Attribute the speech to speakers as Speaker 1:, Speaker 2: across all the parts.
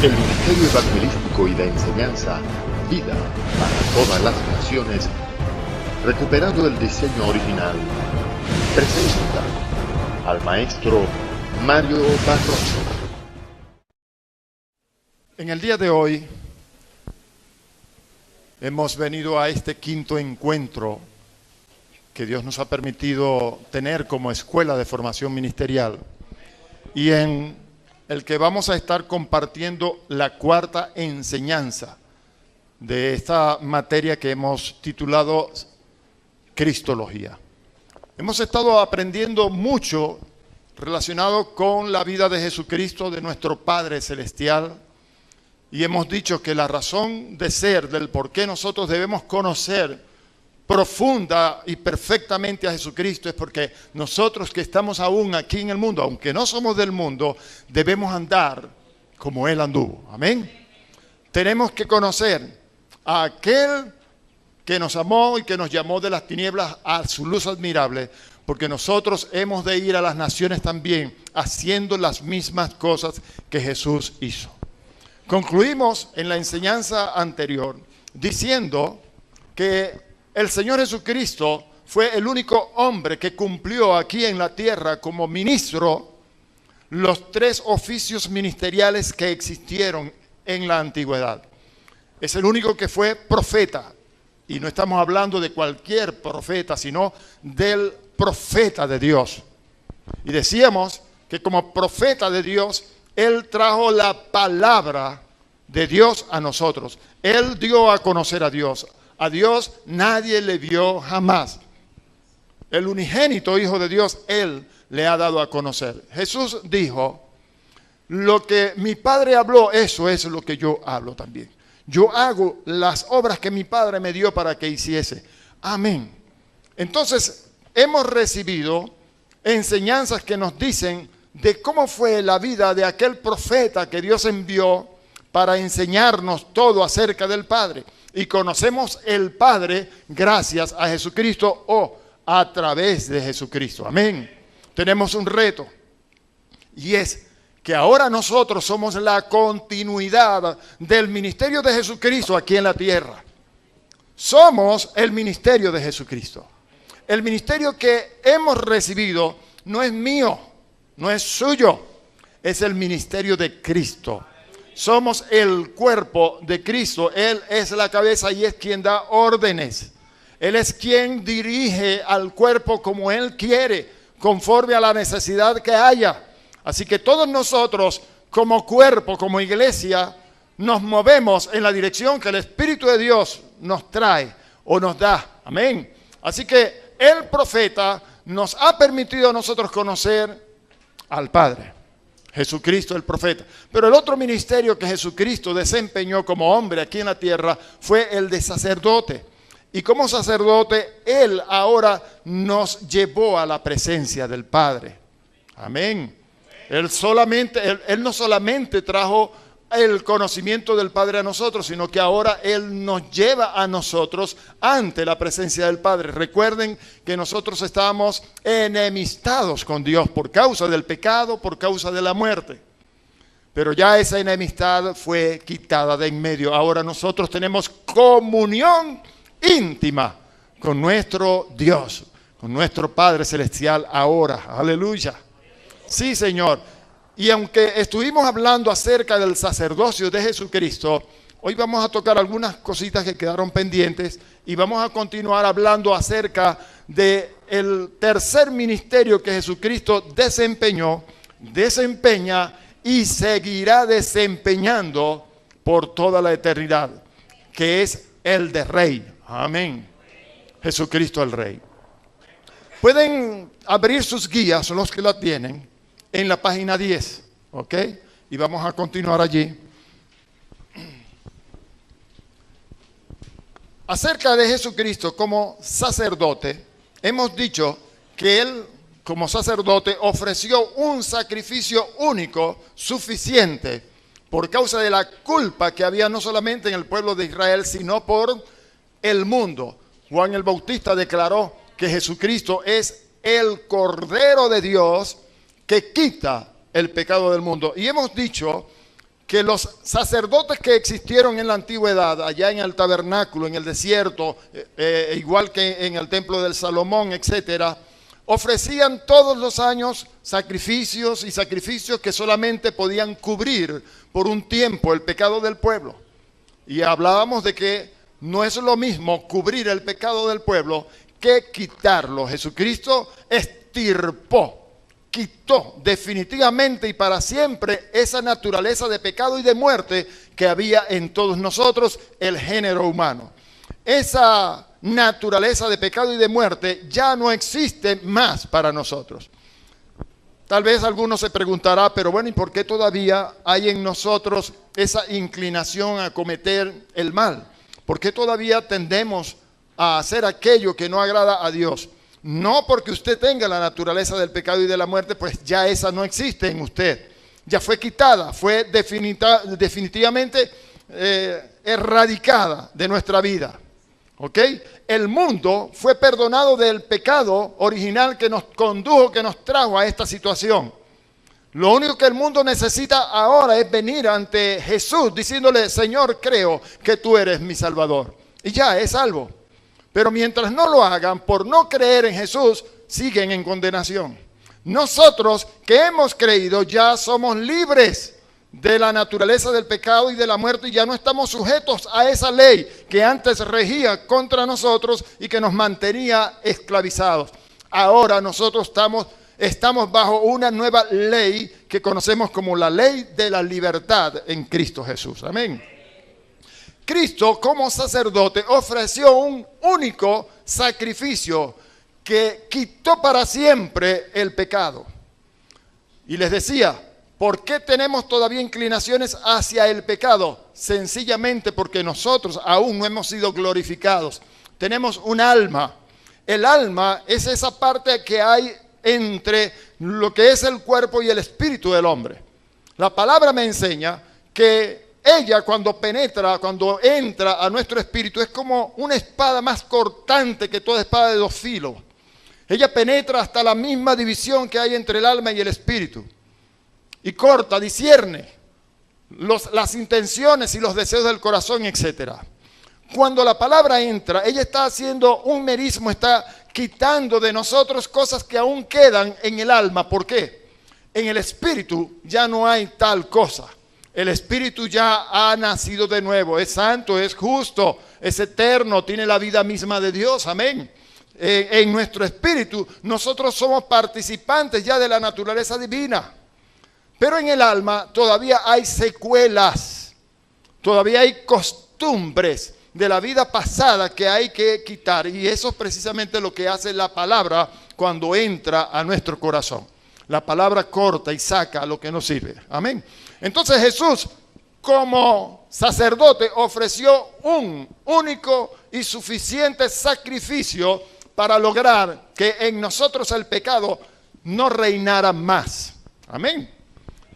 Speaker 1: el ministerio evangelístico y de enseñanza, Vida para todas las naciones, recuperando el diseño original, presenta al maestro Mario Barroso.
Speaker 2: En el día de hoy hemos venido a este quinto encuentro que Dios nos ha permitido tener como escuela de formación ministerial y en el que vamos a estar compartiendo la cuarta enseñanza de esta materia que hemos titulado Cristología. Hemos estado aprendiendo mucho relacionado con la vida de Jesucristo, de nuestro Padre Celestial, y hemos dicho que la razón de ser, del por qué nosotros debemos conocer profunda y perfectamente a Jesucristo es porque nosotros que estamos aún aquí en el mundo, aunque no somos del mundo, debemos andar como Él anduvo. Amén. Tenemos que conocer a aquel que nos amó y que nos llamó de las tinieblas a su luz admirable, porque nosotros hemos de ir a las naciones también haciendo las mismas cosas que Jesús hizo. Concluimos en la enseñanza anterior diciendo que el Señor Jesucristo fue el único hombre que cumplió aquí en la tierra como ministro los tres oficios ministeriales que existieron en la antigüedad. Es el único que fue profeta, y no estamos hablando de cualquier profeta, sino del profeta de Dios. Y decíamos que como profeta de Dios, Él trajo la palabra de Dios a nosotros. Él dio a conocer a Dios. A Dios nadie le vio jamás. El unigénito Hijo de Dios, Él le ha dado a conocer. Jesús dijo, lo que mi Padre habló, eso es lo que yo hablo también. Yo hago las obras que mi Padre me dio para que hiciese. Amén. Entonces, hemos recibido enseñanzas que nos dicen de cómo fue la vida de aquel profeta que Dios envió para enseñarnos todo acerca del Padre. Y conocemos el Padre gracias a Jesucristo o a través de Jesucristo. Amén. Tenemos un reto y es que ahora nosotros somos la continuidad del ministerio de Jesucristo aquí en la tierra. Somos el ministerio de Jesucristo. El ministerio que hemos recibido no es mío, no es suyo, es el ministerio de Cristo. Somos el cuerpo de Cristo. Él es la cabeza y es quien da órdenes. Él es quien dirige al cuerpo como Él quiere, conforme a la necesidad que haya. Así que todos nosotros, como cuerpo, como iglesia, nos movemos en la dirección que el Espíritu de Dios nos trae o nos da. Amén. Así que el profeta nos ha permitido a nosotros conocer al Padre. Jesucristo el profeta. Pero el otro ministerio que Jesucristo desempeñó como hombre aquí en la tierra fue el de sacerdote. Y como sacerdote, Él ahora nos llevó a la presencia del Padre. Amén. Él no solamente trajo el conocimiento del Padre a nosotros, sino que ahora Él nos lleva a nosotros ante la presencia del Padre. Recuerden que nosotros estábamos enemistados con Dios por causa del pecado, por causa de la muerte. Pero ya esa enemistad fue quitada de en medio. Ahora nosotros tenemos comunión íntima con nuestro Dios, con nuestro Padre Celestial ahora. Aleluya. Sí, Señor. Y aunque estuvimos hablando acerca del sacerdocio de Jesucristo, hoy vamos a tocar algunas cositas que quedaron pendientes y vamos a continuar hablando acerca del tercer ministerio que Jesucristo desempeña y seguirá desempeñando por toda la eternidad, que es el de Rey. Amén. Jesucristo el Rey. Pueden abrir sus guías, los que la tienen, en la página 10, ¿ok? Y vamos a continuar allí. Acerca de Jesucristo como sacerdote, hemos dicho que Él, como sacerdote, ofreció un sacrificio único, suficiente, por causa de la culpa que había no solamente en el pueblo de Israel, sino por el mundo. Juan el Bautista declaró que Jesucristo es el Cordero de Dios que quita el pecado del mundo. Y hemos dicho que los sacerdotes que existieron en la antigüedad, allá en el tabernáculo, en el desierto, igual que en el templo del Salomón, etcétera, ofrecían todos los años sacrificios y sacrificios que solamente podían cubrir por un tiempo el pecado del pueblo. Y hablábamos de que no es lo mismo cubrir el pecado del pueblo que quitarlo. Jesucristo quitó definitivamente y para siempre esa naturaleza de pecado y de muerte que había en todos nosotros, el género humano. Esa naturaleza de pecado y de muerte ya no existe más para nosotros. Tal vez alguno se preguntará, pero bueno, ¿y por qué todavía hay en nosotros esa inclinación a cometer el mal? ¿Por qué todavía tendemos a hacer aquello que no agrada a Dios? No porque usted tenga la naturaleza del pecado y de la muerte, pues ya esa no existe en usted. Ya fue quitada, fue definitivamente erradicada de nuestra vida. ¿Ok? El mundo fue perdonado del pecado original que nos condujo, que nos trajo a esta situación. Lo único que el mundo necesita ahora es venir ante Jesús diciéndole: Señor, creo que tú eres mi Salvador. Y ya es salvo. Pero mientras no lo hagan, por no creer en Jesús, siguen en condenación. Nosotros que hemos creído ya somos libres de la naturaleza del pecado y de la muerte y ya no estamos sujetos a esa ley que antes regía contra nosotros y que nos mantenía esclavizados. Ahora nosotros estamos bajo una nueva ley que conocemos como la ley de la libertad en Cristo Jesús. Amén. Cristo, como sacerdote, ofreció un único sacrificio que quitó para siempre el pecado. Y les decía, ¿por qué tenemos todavía inclinaciones hacia el pecado? Sencillamente porque nosotros aún no hemos sido glorificados. Tenemos un alma. El alma es esa parte que hay entre lo que es el cuerpo y el espíritu del hombre. La palabra me enseña que ella cuando entra a nuestro espíritu es como una espada más cortante que toda espada de dos filos. Ella penetra hasta la misma división que hay entre el alma y el espíritu. Y corta, discierne las intenciones y los deseos del corazón, etc. Cuando la palabra entra, ella está haciendo un merismo, está quitando de nosotros cosas que aún quedan en el alma. ¿Por qué? En el espíritu ya no hay tal cosa. El espíritu ya ha nacido de nuevo, es santo, es justo, es eterno, tiene la vida misma de Dios, amén. En nuestro espíritu nosotros somos participantes ya de la naturaleza divina. Pero en el alma todavía hay secuelas, todavía hay costumbres de la vida pasada que hay que quitar. Y eso es precisamente lo que hace la palabra cuando entra a nuestro corazón. La palabra corta y saca lo que no sirve. Amén. Entonces Jesús, como sacerdote, ofreció un único y suficiente sacrificio para lograr que en nosotros el pecado no reinara más. Amén.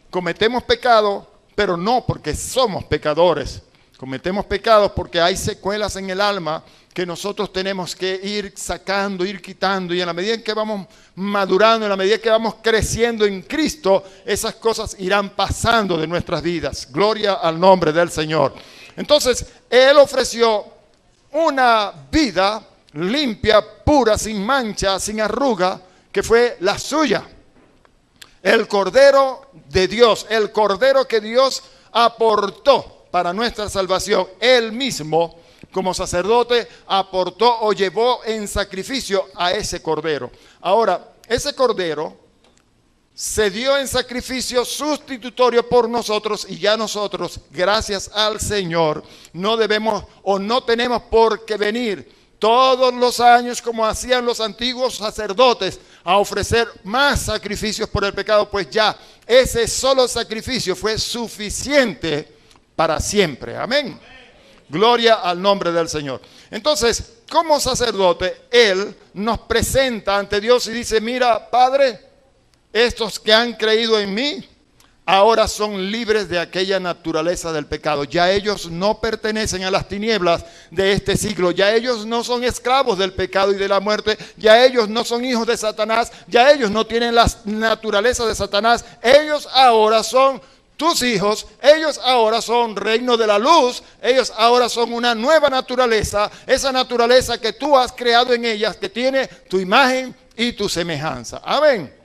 Speaker 2: Cometemos pecado, pero no porque somos pecadores. Cometemos pecados porque hay secuelas en el alma que nosotros tenemos que ir sacando, ir quitando. Y en la medida en que vamos madurando, en la medida que vamos creciendo en Cristo, esas cosas irán pasando de nuestras vidas. Gloria al nombre del Señor. Entonces, Él ofreció una vida limpia, pura, sin mancha, sin arruga, que fue la suya. El Cordero de Dios, el Cordero que Dios aportó para nuestra salvación. Él mismo, como sacerdote, aportó o llevó en sacrificio a ese Cordero. Ahora, ese Cordero se dio en sacrificio sustitutorio por nosotros y ya nosotros, gracias al Señor, no debemos o no tenemos por qué venir todos los años como hacían los antiguos sacerdotes a ofrecer más sacrificios por el pecado, pues ya ese solo sacrificio fue suficiente para siempre. Amén. Gloria al nombre del Señor. Entonces, como sacerdote, Él nos presenta ante Dios y dice: mira, Padre, estos que han creído en mí, ahora son libres de aquella naturaleza del pecado. Ya ellos no pertenecen a las tinieblas de este siglo. Ya ellos no son esclavos del pecado y de la muerte. Ya ellos no son hijos de Satanás. Ya ellos no tienen la naturaleza de Satanás. Ellos ahora son tus hijos, ellos ahora son reino de la luz, ellos ahora son una nueva naturaleza, esa naturaleza que tú has creado en ellas, que tiene tu imagen y tu semejanza. Amén.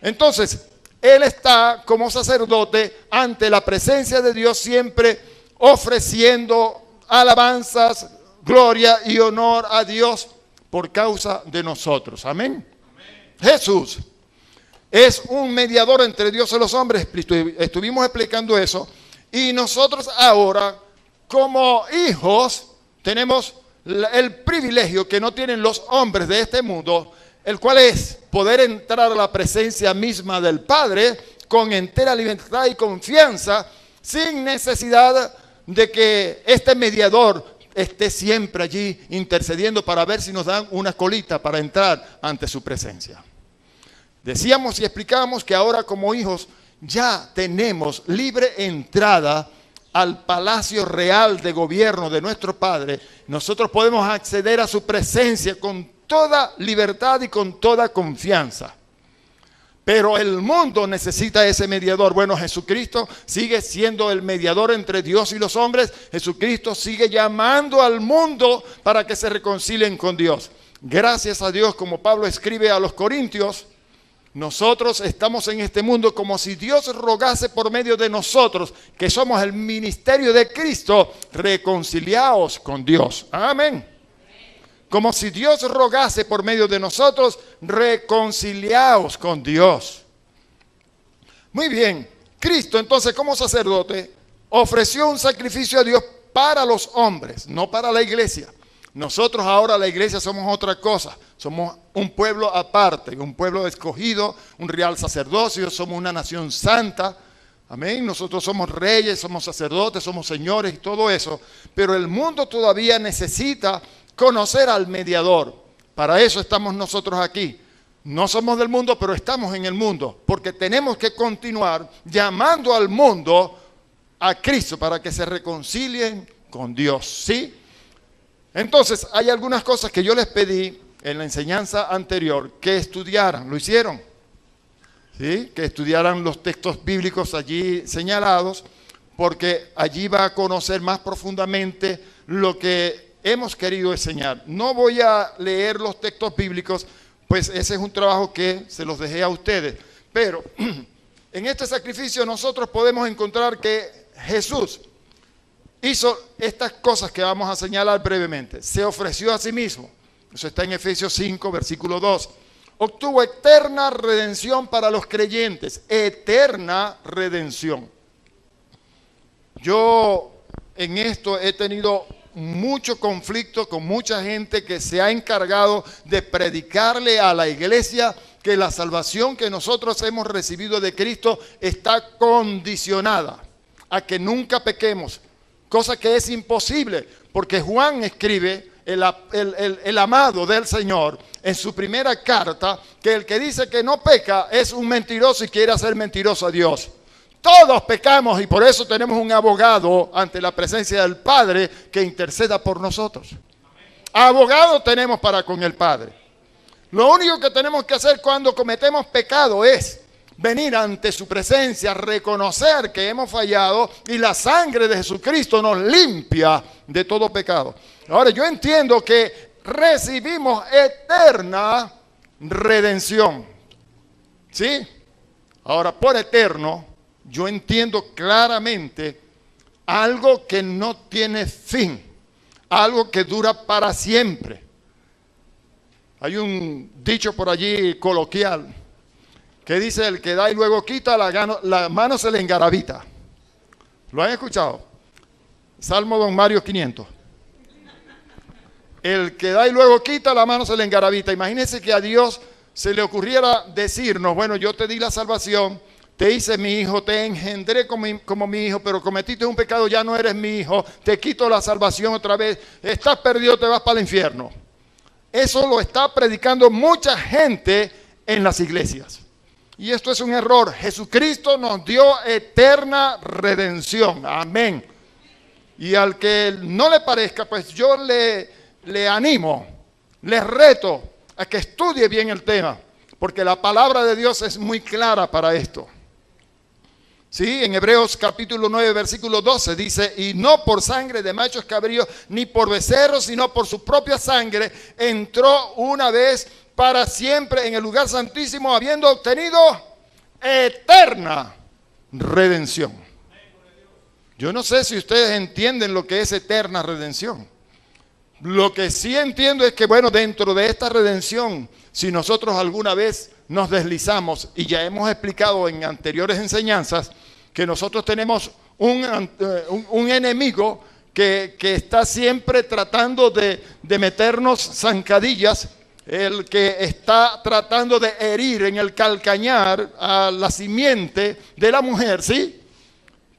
Speaker 2: Entonces, él está como sacerdote ante la presencia de Dios, siempre ofreciendo alabanzas, gloria y honor a Dios por causa de nosotros. Amén. Jesús es un mediador entre Dios y los hombres. Estuvimos explicando eso. Y nosotros ahora, como hijos, tenemos el privilegio que no tienen los hombres de este mundo, el cual es poder entrar a la presencia misma del Padre con entera libertad y confianza, sin necesidad de que este mediador esté siempre allí intercediendo para ver si nos dan una colita para entrar ante su presencia. Decíamos y explicábamos que ahora como hijos ya tenemos libre entrada al palacio real de gobierno de nuestro Padre. Nosotros podemos acceder a su presencia con toda libertad y con toda confianza. Pero el mundo necesita ese mediador. Bueno, Jesucristo sigue siendo el mediador entre Dios y los hombres. Jesucristo sigue llamando al mundo para que se reconcilien con Dios. Gracias a Dios, como Pablo escribe a los Corintios, nosotros estamos en este mundo como si Dios rogase por medio de nosotros, que somos el ministerio de Cristo, reconciliaos con Dios. Amén. Como si Dios rogase por medio de nosotros, reconciliaos con Dios. Muy bien, Cristo entonces como sacerdote ofreció un sacrificio a Dios para los hombres, no para la iglesia. Nosotros ahora la iglesia somos otra cosa, somos un pueblo aparte, un pueblo escogido, un real sacerdocio, somos una nación santa. Amén, nosotros somos reyes, somos sacerdotes, somos señores y todo eso, pero el mundo todavía necesita conocer al mediador. Para eso estamos nosotros aquí. No somos del mundo, pero estamos en el mundo, porque tenemos que continuar llamando al mundo a Cristo para que se reconcilien con Dios, ¿sí? Entonces, hay algunas cosas que yo les pedí en la enseñanza anterior que estudiaran. ¿Lo hicieron? ¿Sí? Que estudiaran los textos bíblicos allí señalados, porque allí va a conocer más profundamente lo que hemos querido enseñar. No voy a leer los textos bíblicos, pues ese es un trabajo que se los dejé a ustedes. Pero en este sacrificio nosotros podemos encontrar que Jesús hizo estas cosas que vamos a señalar brevemente. Se ofreció a sí mismo. Eso está en Efesios 5, versículo 2. Obtuvo eterna redención para los creyentes. Eterna redención. Yo en esto he tenido mucho conflicto con mucha gente que se ha encargado de predicarle a la iglesia que la salvación que nosotros hemos recibido de Cristo está condicionada a que nunca pequemos, cosa que es imposible, porque Juan escribe, el amado del Señor, en su primera carta, que el que dice que no peca es un mentiroso y quiere hacer mentiroso a Dios. Todos pecamos y por eso tenemos un abogado ante la presencia del Padre que interceda por nosotros. Abogado tenemos para con el Padre. Lo único que tenemos que hacer cuando cometemos pecado es venir ante su presencia, reconocer que hemos fallado y la sangre de Jesucristo nos limpia de todo pecado. Ahora yo entiendo que recibimos eterna redención. ¿Sí? Ahora por eterno yo entiendo claramente algo que no tiene fin, algo que dura para siempre. Hay un dicho por allí coloquial que dice: el que da y luego quita, la mano se le engarabita. ¿Lo han escuchado? Salmo Don Mario 500. El que da y luego quita, la mano se le engarabita. Imagínense que a Dios se le ocurriera decirnos: bueno, yo te di la salvación, te hice mi hijo, te engendré como mi hijo, pero cometiste un pecado, ya no eres mi hijo, te quito la salvación otra vez, estás perdido, te vas para el infierno. Eso lo está predicando mucha gente en las iglesias. Y esto es un error. Jesucristo nos dio eterna redención. Amén. Y al que no le parezca, pues yo le animo, le reto a que estudie bien el tema, porque la palabra de Dios es muy clara para esto. Sí, en Hebreos capítulo 9, versículo 12 dice, y no por sangre de machos cabríos, ni por becerros, sino por su propia sangre, entró una vez para siempre en el lugar santísimo, habiendo obtenido eterna redención. Yo no sé si ustedes entienden lo que es eterna redención. Lo que sí entiendo es que, bueno, dentro de esta redención, si nosotros alguna vez nos deslizamos, y ya hemos explicado en anteriores enseñanzas, que nosotros tenemos un enemigo que está siempre tratando de meternos zancadillas, el que está tratando de herir en el calcañar a la simiente de la mujer, ¿sí?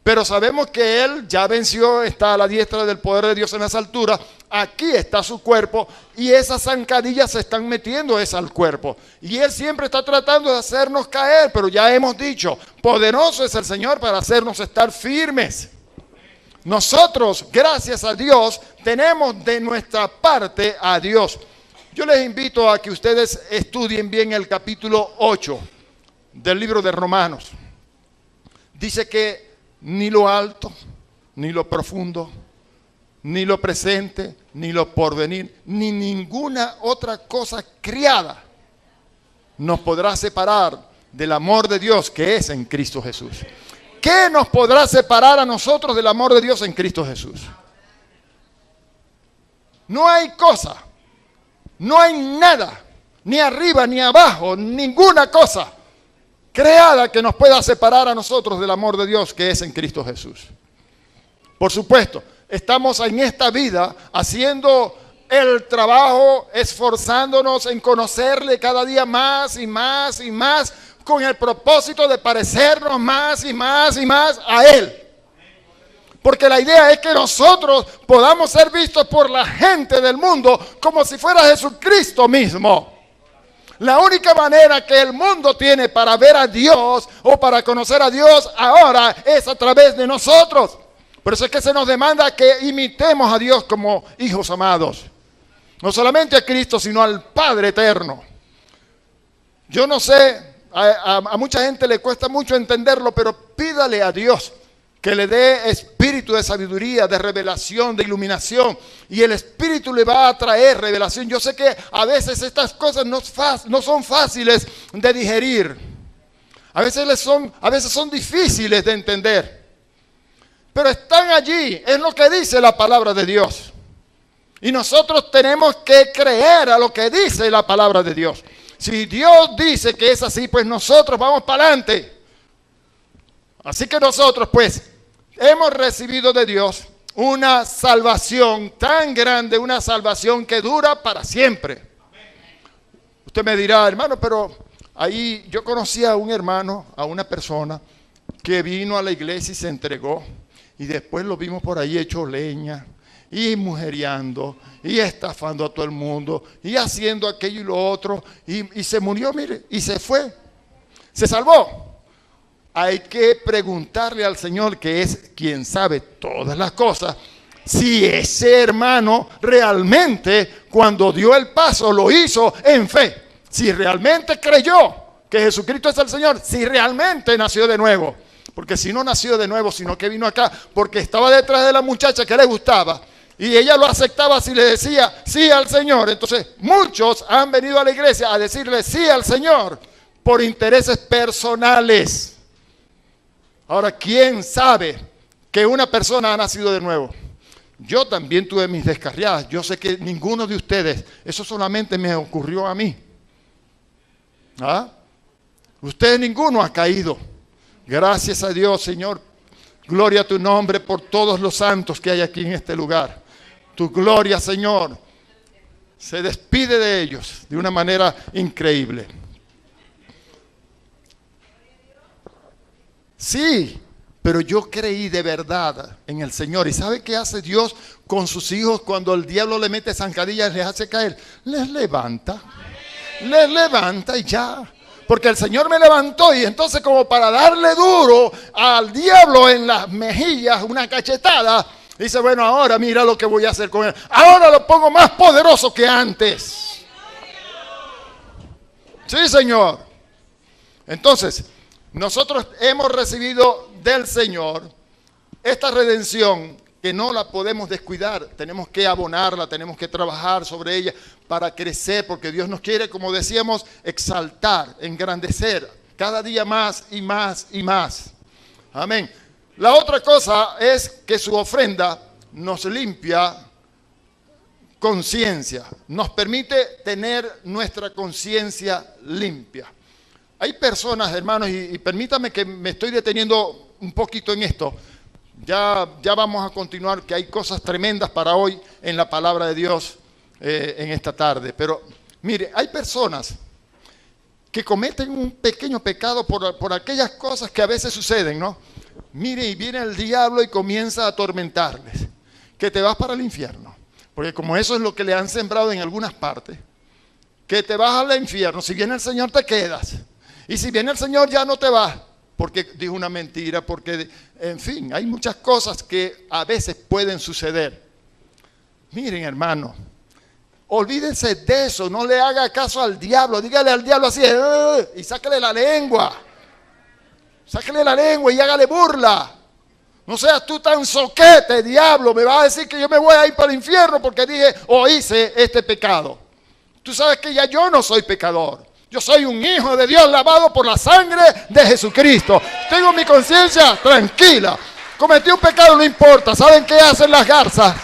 Speaker 2: Pero sabemos que Él ya venció, está a la diestra del poder de Dios en las alturas. Aquí está su cuerpo y esas zancadillas se están metiendo al cuerpo. Y Él siempre está tratando de hacernos caer, pero ya hemos dicho, poderoso es el Señor para hacernos estar firmes. Nosotros, gracias a Dios, tenemos de nuestra parte a Dios. Yo les invito a que ustedes estudien bien el capítulo 8 del libro de Romanos. Dice que ni lo alto, ni lo profundo, ni lo presente, ni lo porvenir, ni ninguna otra cosa criada nos podrá separar del amor de Dios que es en Cristo Jesús. ¿Qué nos podrá separar a nosotros del amor de Dios en Cristo Jesús? No hay cosa, no hay nada, ni arriba ni abajo, ninguna cosa creada que nos pueda separar a nosotros del amor de Dios que es en Cristo Jesús. Por supuesto, estamos en esta vida haciendo el trabajo, esforzándonos en conocerle cada día más y más y más, con el propósito de parecernos más y más y más a Él. Porque la idea es que nosotros podamos ser vistos por la gente del mundo como si fuera Jesucristo mismo. La única manera que el mundo tiene para ver a Dios o para conocer a Dios ahora es a través de nosotros. Por eso es que se nos demanda que imitemos a Dios como hijos amados. No solamente a Cristo, sino al Padre eterno. Yo no sé, a mucha gente le cuesta mucho entenderlo, pero pídale a Dios que le dé espíritu de sabiduría, de revelación, de iluminación, y el espíritu le va a traer revelación. Yo sé que a veces estas cosas no son fáciles de digerir, a veces son difíciles de entender, pero están allí, es lo que dice la palabra de Dios, y nosotros tenemos que creer a lo que dice la palabra de Dios. Si Dios dice que es así, pues nosotros vamos para adelante. Así que nosotros pues hemos recibido de Dios una salvación tan grande, una salvación que dura para siempre. Usted me dirá, hermano, pero ahí yo conocí a un hermano, a una persona que vino a la iglesia y se entregó, y después lo vimos por ahí hecho leña y mujeriando y estafando a todo el mundo y haciendo aquello y lo otro, y se murió, mire, y se fue, se salvó. Hay que preguntarle al Señor, que es quien sabe todas las cosas, si ese hermano realmente cuando dio el paso lo hizo en fe, si realmente creyó que Jesucristo es el Señor, si realmente nació de nuevo. Porque si no nació de nuevo, sino que vino acá porque estaba detrás de la muchacha que le gustaba y ella lo aceptaba si le decía sí al Señor. Entonces muchos han venido a la iglesia a decirle sí al Señor por intereses personales. Ahora, ¿quién sabe que una persona ha nacido de nuevo? Yo también tuve mis descarriadas. Yo sé que ninguno de ustedes, eso solamente me ocurrió a mí. ¿Ah? Ustedes ninguno ha caído. Gracias a Dios, Señor. Gloria a tu nombre por todos los santos que hay aquí en este lugar. Tu gloria, Señor, se despide de ellos de una manera increíble. Sí, pero yo creí de verdad en el Señor. ¿Y sabe qué hace Dios con sus hijos cuando el diablo le mete zancadillas y les hace caer? Les levanta y ya. Porque el Señor me levantó, y entonces, como para darle duro al diablo en las mejillas, una cachetada, dice, bueno, ahora mira lo que voy a hacer con él. Ahora lo pongo más poderoso que antes. Sí, Señor. Entonces, nosotros hemos recibido del Señor, esta redención que no la podemos descuidar, tenemos que abonarla, tenemos que trabajar sobre ella para crecer, porque Dios nos quiere, como decíamos, exaltar, engrandecer, cada día más y más y más. Amén. La otra cosa es que su ofrenda nos limpia conciencia, nos permite tener nuestra conciencia limpia. Hay personas, hermanos, y permítame que me estoy deteniendo un poquito en esto. Ya vamos a continuar, que hay cosas tremendas para hoy en la palabra de Dios en esta tarde. Pero mire, hay personas que cometen un pequeño pecado por aquellas cosas que a veces suceden, ¿no? Mire, y viene el diablo y comienza a atormentarles, que te vas para el infierno. Porque como eso es lo que le han sembrado en algunas partes, que te vas al infierno, si viene el Señor te quedas. Y si viene el Señor ya no te vas, porque dijo una mentira, porque, en fin, hay muchas cosas que a veces pueden suceder. Miren, hermano, olvídense de eso, no le haga caso al diablo, dígale al diablo así, y sáquele la lengua y hágale burla. No seas tú tan soquete, diablo, me vas a decir que yo me voy a ir para el infierno porque dije o hice este pecado. Tú sabes que ya yo no soy pecador. Yo soy un hijo de Dios lavado por la sangre de Jesucristo. Tengo mi conciencia tranquila. Cometí un pecado, no importa. ¿Saben qué hacen las garzas?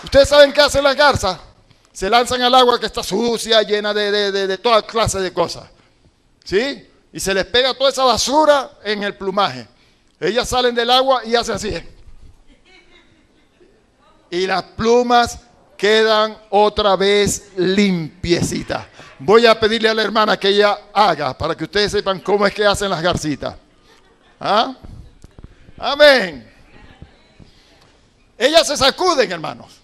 Speaker 2: ¿Ustedes saben qué hacen las garzas? Se lanzan al agua que está sucia, llena de toda clase de cosas. ¿Sí? Y se les pega toda esa basura en el plumaje. Ellas salen del agua y hacen así. Y las plumas quedan otra vez limpiecitas. Voy a pedirle a la hermana que ella haga para que ustedes sepan cómo es que hacen las garcitas. ¿Ah? Amén. Ellas se sacuden, hermanos.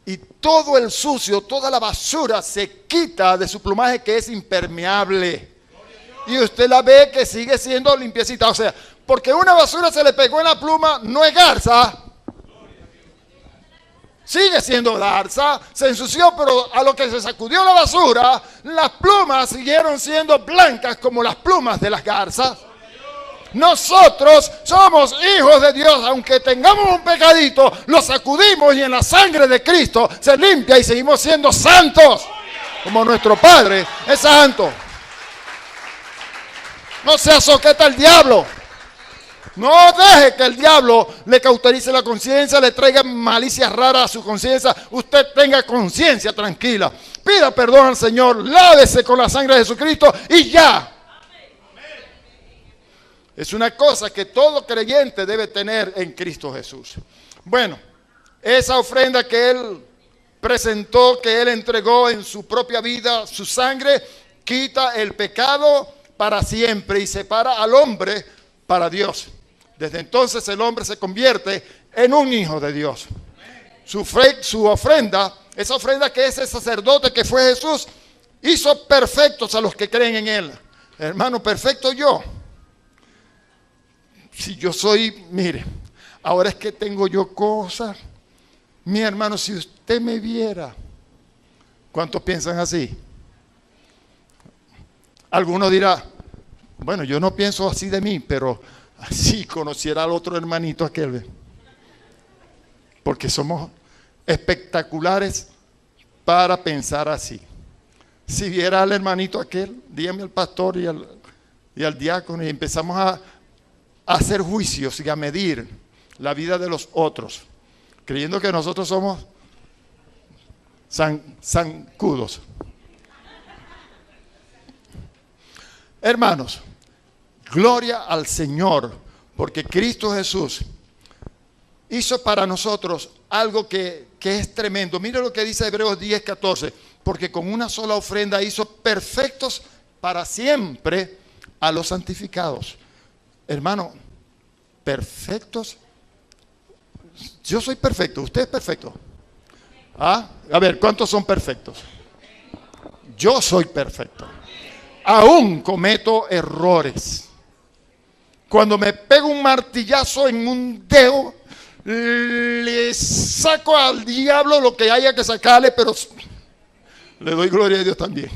Speaker 2: Y todo el sucio, toda la basura se quita de su plumaje que es impermeable. Y usted la ve que sigue siendo limpiecita. O sea, porque una basura se le pegó en la pluma, no es garza. Sigue siendo garza, se ensució, pero a lo que se sacudió la basura, las plumas siguieron siendo blancas como las plumas de las garzas. Nosotros somos hijos de Dios, aunque tengamos un pecadito, lo sacudimos y en la sangre de Cristo se limpia y seguimos siendo santos, como nuestro Padre es santo. No se azoqueta el diablo. No deje que el diablo le cauterice la conciencia, le traiga malicias raras a su conciencia. Usted tenga conciencia tranquila. Pida perdón al Señor, lávese con la sangre de Jesucristo y ya. Es una cosa que todo creyente debe tener en Cristo Jesús. Bueno, esa ofrenda que Él presentó, que Él entregó en su propia vida, su sangre, quita el pecado para siempre y separa al hombre para Dios. Desde entonces el hombre se convierte en un hijo de Dios. Su ofrenda, esa ofrenda que ese sacerdote que fue Jesús, hizo perfectos a los que creen en Él. Hermano, perfecto yo. Si yo soy, mire, ahora es que tengo yo cosas. Mi hermano, si usted me viera, ¿cuántos piensan así? Alguno dirá, bueno, yo no pienso así de mí, pero así conociera al otro hermanito aquel. Porque somos espectaculares para pensar así. Si viera al hermanito aquel, dígame al pastor y al diácono, y empezamos a hacer juicios y a medir la vida de los otros, creyendo que nosotros somos zancudos. Hermanos, gloria al Señor, porque Cristo Jesús hizo para nosotros algo que es tremendo. Mire lo que dice Hebreos 10:14, porque con una sola ofrenda hizo perfectos para siempre a los santificados. Hermano, perfectos. Yo soy perfecto, usted es perfecto. ¿Ah? A ver, ¿cuántos son perfectos? Yo soy perfecto. Aún cometo errores. Cuando me pego un martillazo en un dedo, le saco al diablo lo que haya que sacarle, pero le doy gloria a Dios también.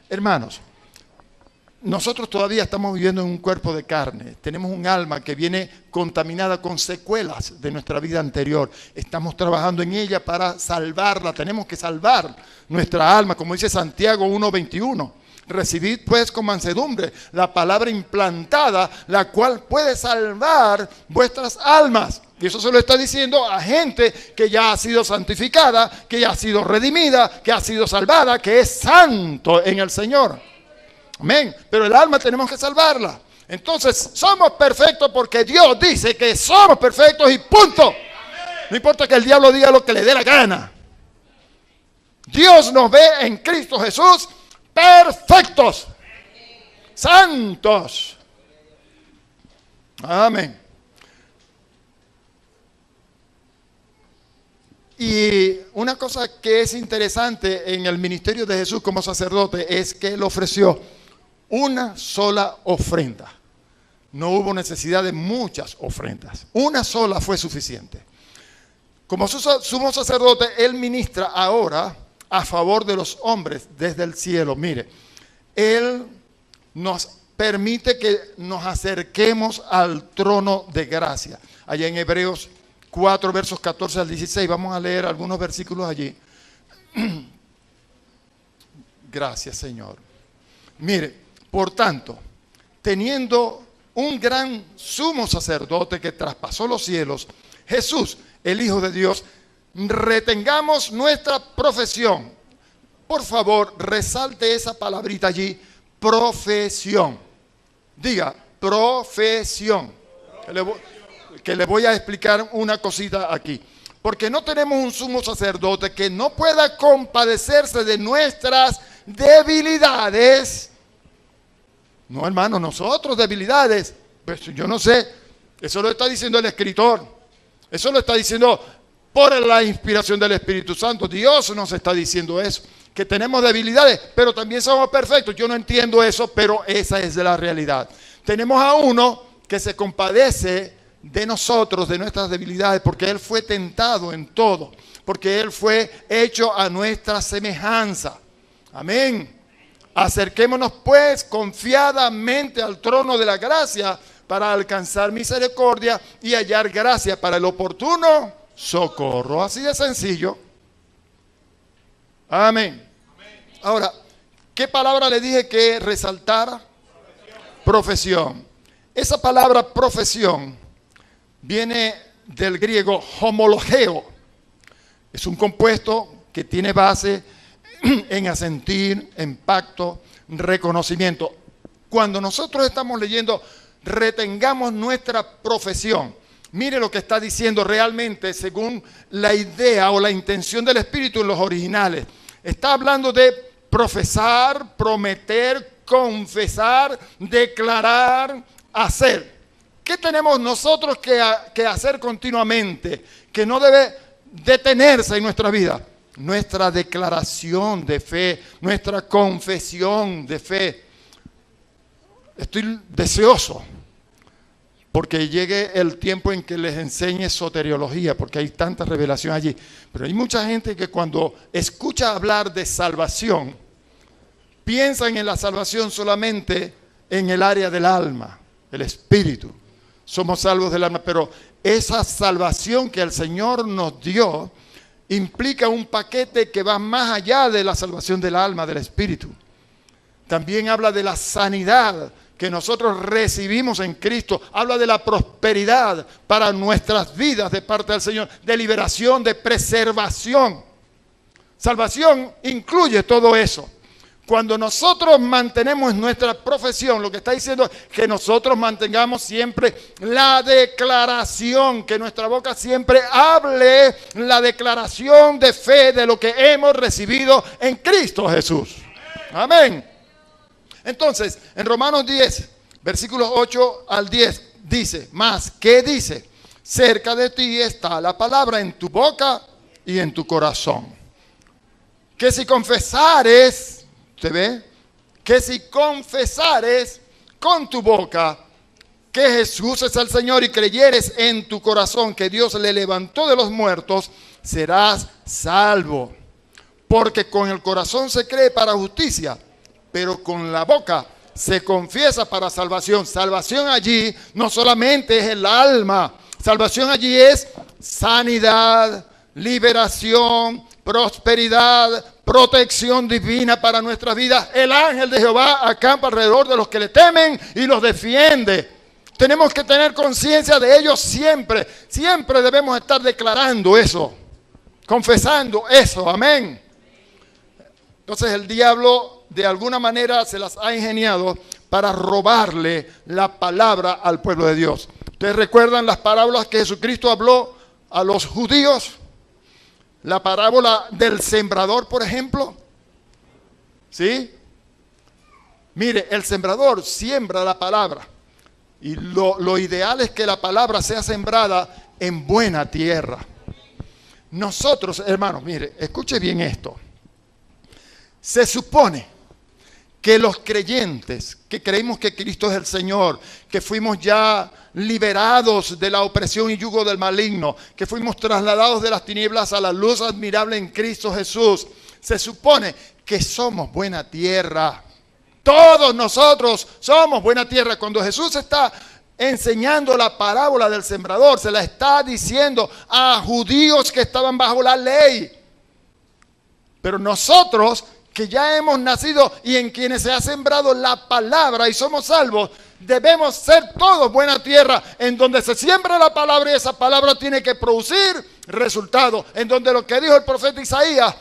Speaker 2: Hermanos, nosotros todavía estamos viviendo en un cuerpo de carne. Tenemos un alma que viene contaminada con secuelas de nuestra vida anterior. Estamos trabajando en ella para salvarla. Tenemos que salvar nuestra alma, como dice Santiago 1:21. Recibid pues con mansedumbre la palabra implantada, la cual puede salvar vuestras almas. Y eso se lo está diciendo a gente que ya ha sido santificada, que ya ha sido redimida, que ha sido salvada, que es santo en el Señor. Amén. Pero el alma tenemos que salvarla. Entonces somos perfectos porque Dios dice que somos perfectos y punto. No importa que el diablo diga lo que le dé la gana. Dios nos ve en Cristo Jesús perfectos, santos. Amén. Y una cosa que es interesante en el ministerio de Jesús como sacerdote es que Él ofreció una sola ofrenda. No hubo necesidad de muchas ofrendas. Una sola fue suficiente. Como sumo sacerdote, Él ministra ahora a favor de los hombres desde el cielo. Mire, Él nos permite que nos acerquemos al trono de gracia. Allá en Hebreos 4, versos 14 al 16, vamos a leer algunos versículos allí. Gracias, Señor. Mire, por tanto, teniendo un gran sumo sacerdote que traspasó los cielos, Jesús, el Hijo de Dios, retengamos nuestra profesión. Por favor, resalte esa palabrita allí, profesión. Diga, profesión. Que le voy a explicar una cosita aquí. Porque no tenemos un sumo sacerdote que no pueda compadecerse de nuestras debilidades. No, hermano, nosotros debilidades. Pues yo no sé, eso lo está diciendo el escritor. Eso lo está diciendo por la inspiración del Espíritu Santo. Dios nos está diciendo eso, que tenemos debilidades, pero también somos perfectos. Yo no entiendo eso, pero esa es la realidad. Tenemos a uno que se compadece de nosotros, de nuestras debilidades, porque Él fue tentado en todo, porque Él fue hecho a nuestra semejanza. Amén. Acerquémonos pues confiadamente al trono de la gracia para alcanzar misericordia y hallar gracia para el oportuno socorro. Así de sencillo. Amén. Ahora, ¿qué palabra le dije que resaltara? Profesión. Esa palabra profesión viene del griego homologeo. Es un compuesto que tiene base en asentir, en pacto, reconocimiento. Cuando nosotros estamos leyendo, retengamos nuestra profesión. Mire lo que está diciendo realmente según la idea o la intención del Espíritu en los originales. Está hablando de profesar, prometer, confesar, declarar, hacer. ¿Qué tenemos nosotros que hacer continuamente? Que no debe detenerse en nuestra vida. Nuestra declaración de fe, nuestra confesión de fe. Estoy deseoso porque llegue el tiempo en que les enseñe soteriología, porque hay tanta revelación allí. Pero hay mucha gente que cuando escucha hablar de salvación, piensan en la salvación solamente en el área del alma, el espíritu. Somos salvos del alma, pero esa salvación que el Señor nos dio implica un paquete que va más allá de la salvación del alma, del espíritu. También habla de la sanidad que nosotros recibimos en Cristo. Habla de la prosperidad para nuestras vidas de parte del Señor, de liberación, de preservación. Salvación incluye todo eso. Cuando nosotros mantenemos nuestra profesión, lo que está diciendo es que nosotros mantengamos siempre la declaración, que nuestra boca siempre hable la declaración de fe de lo que hemos recibido en Cristo Jesús. Amén. Entonces, en Romanos 10, versículos 8 al 10, dice, más, ¿qué dice? Cerca de ti está la palabra en tu boca y en tu corazón. Que si confesares... ¿Usted ve? Que si confesares con tu boca que Jesús es el Señor y creyeres en tu corazón que Dios le levantó de los muertos, serás salvo. Porque con el corazón se cree para justicia, pero con la boca se confiesa para salvación. Salvación allí no solamente es el alma, salvación allí es sanidad, liberación, prosperidad, protección divina para nuestras vidas. El ángel de Jehová acampa alrededor de los que le temen y los defiende. Tenemos que tener conciencia de ello siempre. Siempre debemos estar declarando eso, confesando eso. Amén. Entonces el diablo de alguna manera se las ha ingeniado para robarle la palabra al pueblo de Dios. ¿Ustedes recuerdan las parábolas que Jesucristo habló a los judíos? La parábola del sembrador, por ejemplo. ¿Sí? Mire, el sembrador siembra la palabra. Y lo ideal es que la palabra sea sembrada en buena tierra. Nosotros, hermanos, mire, escuche bien esto. Se supone que los creyentes, que creímos que Cristo es el Señor, que fuimos ya liberados de la opresión y yugo del maligno, que fuimos trasladados de las tinieblas a la luz admirable en Cristo Jesús, se supone que somos buena tierra. Todos nosotros somos buena tierra. Cuando Jesús está enseñando la parábola del sembrador, se la está diciendo a judíos que estaban bajo la ley. Pero nosotros, que ya hemos nacido y en quienes se ha sembrado la palabra y somos salvos, debemos ser todos buena tierra, en donde se siembra la palabra y esa palabra tiene que producir resultados, en donde lo que dijo el profeta Isaías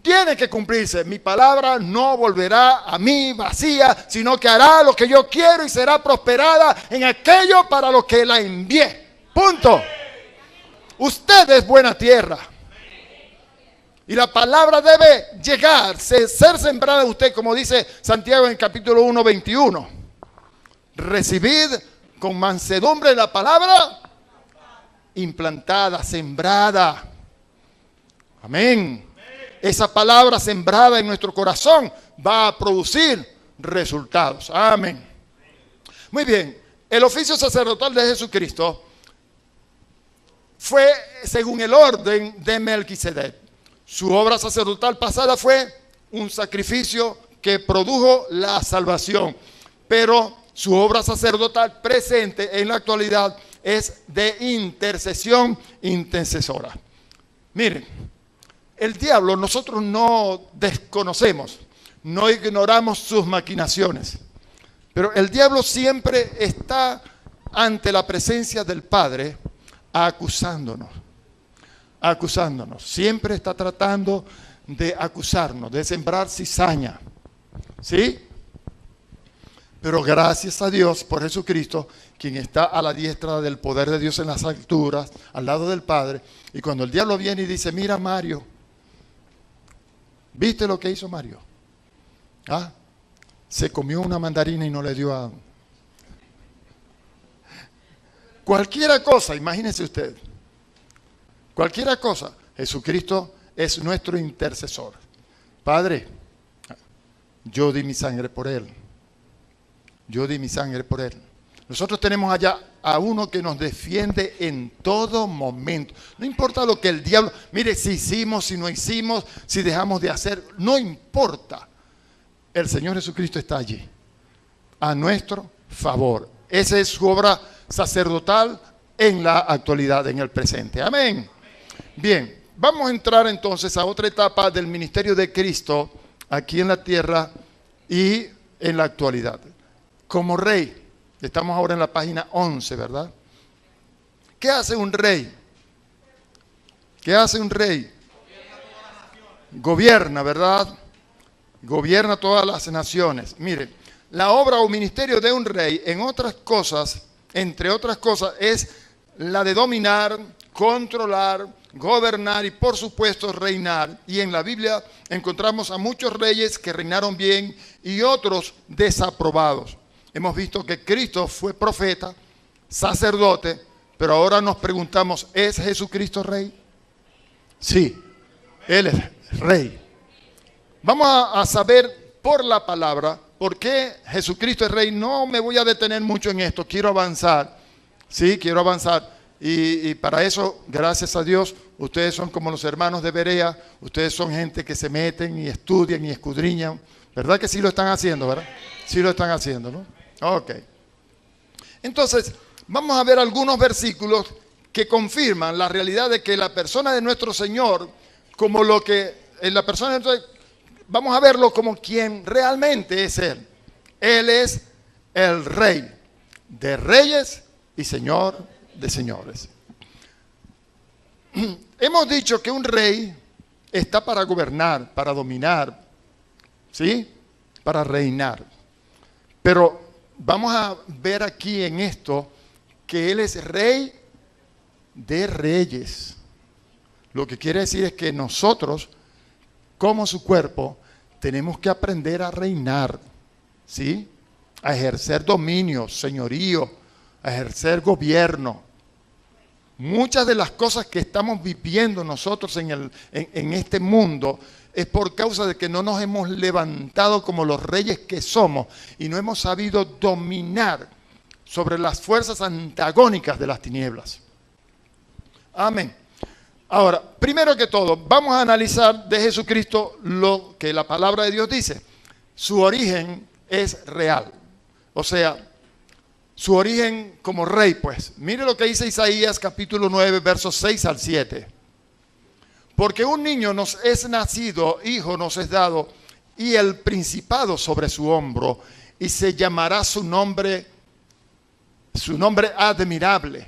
Speaker 2: tiene que cumplirse. Mi palabra no volverá a mí vacía, sino que hará lo que yo quiero y será prosperada en aquello para lo que la envié. Punto. Usted es buena tierra. Y la palabra debe llegar, ser sembrada en usted, como dice Santiago en el capítulo 1, 21. Recibid con mansedumbre la palabra implantada, sembrada. Amén. Esa palabra sembrada en nuestro corazón va a producir resultados. Amén. Muy bien. El oficio sacerdotal de Jesucristo fue según el orden de Melquisedec. Su obra sacerdotal pasada fue un sacrificio que produjo la salvación, pero su obra sacerdotal presente en la actualidad es de intercesión intercesora. Miren, el diablo nosotros no desconocemos, no ignoramos sus maquinaciones, pero el diablo siempre está ante la presencia del Padre acusándonos. Siempre está tratando de acusarnos, de sembrar cizaña, ¿sí? Pero gracias a Dios por Jesucristo, quien está a la diestra del poder de Dios en las alturas, al lado del Padre, y cuando el diablo viene y dice, mira Mario, ¿viste lo que hizo Mario? ¿Ah? Se comió una mandarina y no le dio a... Cualquiera cosa, imagínese usted. Cualquiera cosa, Jesucristo es nuestro intercesor. Padre, yo di mi sangre por él. Yo di mi sangre por él. Nosotros tenemos allá a uno que nos defiende en todo momento. No importa lo que el diablo... Mire, si hicimos, si no hicimos, si dejamos de hacer, no importa. El Señor Jesucristo está allí, a nuestro favor. Esa es su obra sacerdotal en la actualidad, en el presente. Amén. Bien, vamos a entrar entonces a otra etapa del ministerio de Cristo aquí en la tierra y en la actualidad. Como rey, estamos ahora en la página 11, ¿verdad? ¿Qué hace un rey? ¿Qué hace un rey? Gobierna, ¿verdad? Gobierna todas las naciones. Mire, la obra o ministerio de un rey, en otras cosas, entre otras cosas, es la de dominar, controlar, gobernar y por supuesto reinar. Y en la Biblia encontramos a muchos reyes que reinaron bien y otros desaprobados. Hemos visto que Cristo fue profeta, sacerdote, pero ahora nos preguntamos, ¿es Jesucristo rey? Sí, Él es rey. Vamos a saber por la palabra por qué Jesucristo es rey. No me voy a detener mucho en esto, quiero avanzar. Sí, quiero avanzar. Y para eso, gracias a Dios, ustedes son como los hermanos de Berea, ustedes son gente que se meten y estudian y escudriñan ¿Verdad que sí lo están haciendo, verdad? Sí lo están haciendo, ¿no? Ok. Entonces, vamos a ver algunos versículos que confirman la realidad de que la persona de nuestro Señor, como lo que en la persona de nuestro, vamos a verlo como quien realmente es Él. Él es el Rey de reyes y Señor de señores. Hemos dicho que un rey está para gobernar, para dominar, ¿sí? Para reinar. Pero vamos a ver aquí en esto que Él es Rey de reyes. Lo que quiere decir es que nosotros, como su cuerpo, tenemos que aprender a reinar, ¿sí? A ejercer dominio, señorío, a ejercer gobierno. Muchas de las cosas que estamos viviendo nosotros en este mundo es por causa de que no nos hemos levantado como los reyes que somos y no hemos sabido dominar sobre las fuerzas antagónicas de las tinieblas. Amén. Ahora, primero que todo, vamos a analizar de Jesucristo lo que la palabra de Dios dice. Su origen es real. O sea, su origen como rey, pues. Mire lo que dice Isaías capítulo 9, versos 6 al 7. Porque un niño nos es nacido, hijo nos es dado, y el principado sobre su hombro, y se llamará su nombre admirable,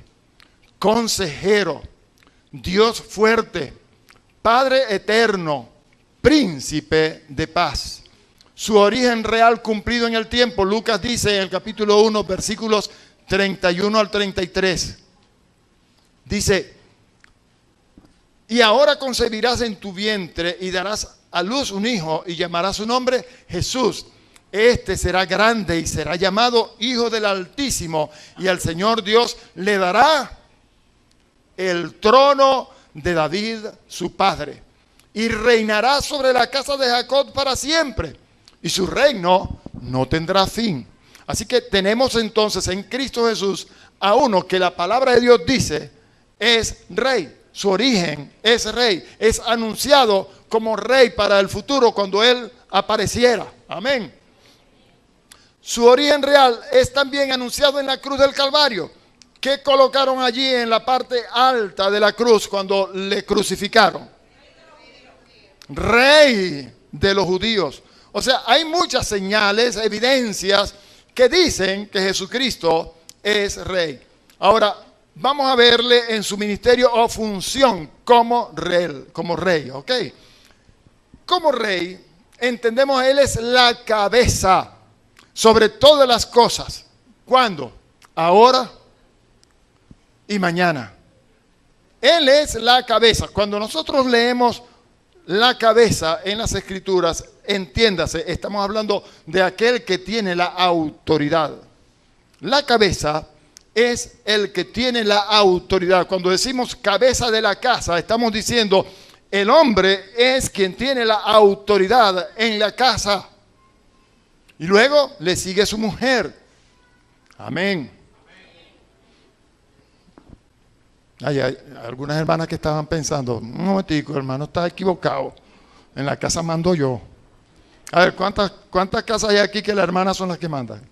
Speaker 2: consejero, Dios fuerte, Padre eterno, príncipe de paz. Su origen real cumplido en el tiempo, Lucas dice en el capítulo 1, versículos 31 al 33. Dice, y ahora concebirás en tu vientre y darás a luz un hijo y llamarás su nombre Jesús. Este será grande y será llamado Hijo del Altísimo, y al Señor Dios le dará el trono de David, su padre, y reinará sobre la casa de Jacob para siempre, y su reino no tendrá fin. Así que tenemos entonces en Cristo Jesús a uno que la palabra de Dios dice es rey. Su origen es rey, es anunciado como rey para el futuro cuando Él apareciera. Amén. Su origen real es también anunciado en la cruz del Calvario. ¿Qué colocaron allí en la parte alta de la cruz cuando le crucificaron? Rey de los judíos. O sea, hay muchas señales, evidencias que dicen que Jesucristo es rey. Ahora, vamos a verle en su ministerio o función como rey, ¿ok? Como rey, entendemos Él es la cabeza sobre todas las cosas. ¿Cuándo? Ahora y mañana. Él es la cabeza. Cuando nosotros leemos la cabeza en las Escrituras, entiéndase, estamos hablando de aquel que tiene la autoridad. La cabeza es el que tiene la autoridad. Cuando decimos cabeza de la casa, estamos diciendo el hombre es quien tiene la autoridad en la casa. Y luego le sigue su mujer. Amén. Hay algunas hermanas que estaban pensando, un momentico, hermano, está equivocado. En la casa mando yo. A ver, ¿cuántas casas hay aquí que las hermanas son las que mandan?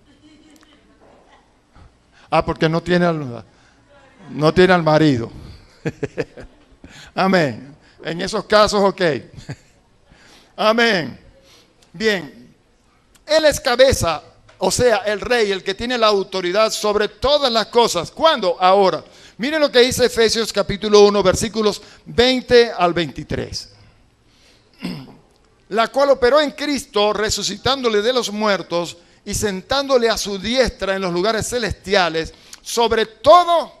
Speaker 2: Porque no tiene al marido. Amén. En esos casos, ok. Amén. Bien. Él es cabeza, o sea, el rey, el que tiene la autoridad sobre todas las cosas. ¿Cuándo? Ahora. Miren lo que dice Efesios capítulo 1, versículos 20 al 23. La cual operó en Cristo, resucitándole de los muertos y sentándole a su diestra en los lugares celestiales, sobre todo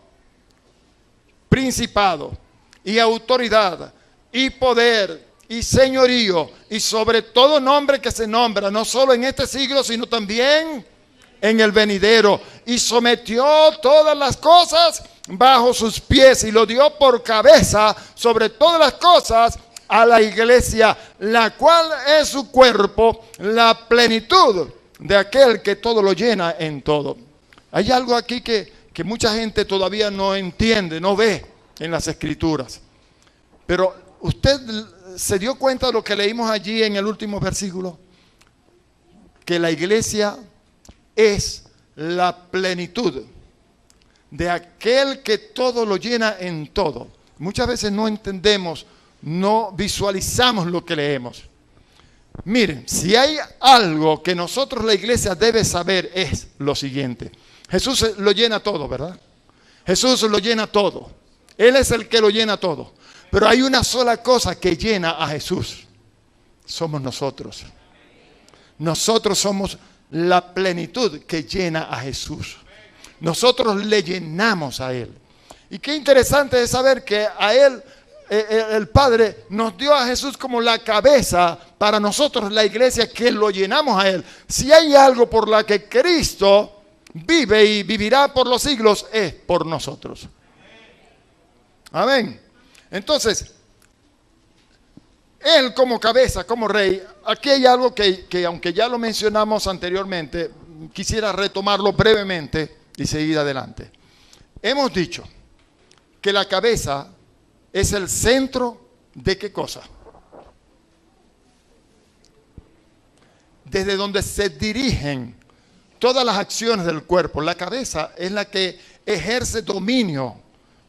Speaker 2: principado y autoridad y poder y señorío y sobre todo nombre que se nombra, no solo en este siglo, sino también en el venidero. Y sometió todas las cosas bajo sus pies y lo dio por cabeza sobre todas las cosas a la iglesia, la cual es su cuerpo, la plenitud de aquel que todo lo llena en todo. Hay algo aquí que mucha gente todavía no entiende, no ve en las Escrituras. Pero usted se dio cuenta de lo que leímos allí en el último versículo. que la iglesia es la plenitud de aquel que todo lo llena en todo. Muchas veces no entendemos, no visualizamos lo que leemos. Miren, si hay algo que nosotros la iglesia debe saber es lo siguiente. Jesús lo llena todo, ¿verdad? Jesús lo llena todo. Él es el que lo llena todo. Pero hay una sola cosa que llena a Jesús. Somos nosotros. Nosotros somos la plenitud que llena a Jesús. Nosotros le llenamos a Él. Y qué interesante es saber que a Él, el Padre nos dio a Jesús como la cabeza para nosotros, la iglesia, que lo llenamos a Él. Si hay algo por la que Cristo vive y vivirá por los siglos, es por nosotros. Amén. Entonces, Él como cabeza, como rey, aquí hay algo que aunque ya lo mencionamos anteriormente, quisiera retomarlo brevemente y seguir adelante. Hemos dicho que la cabeza es el centro de ¿qué cosa? Desde donde se dirigen todas las acciones del cuerpo. La cabeza es la que ejerce dominio,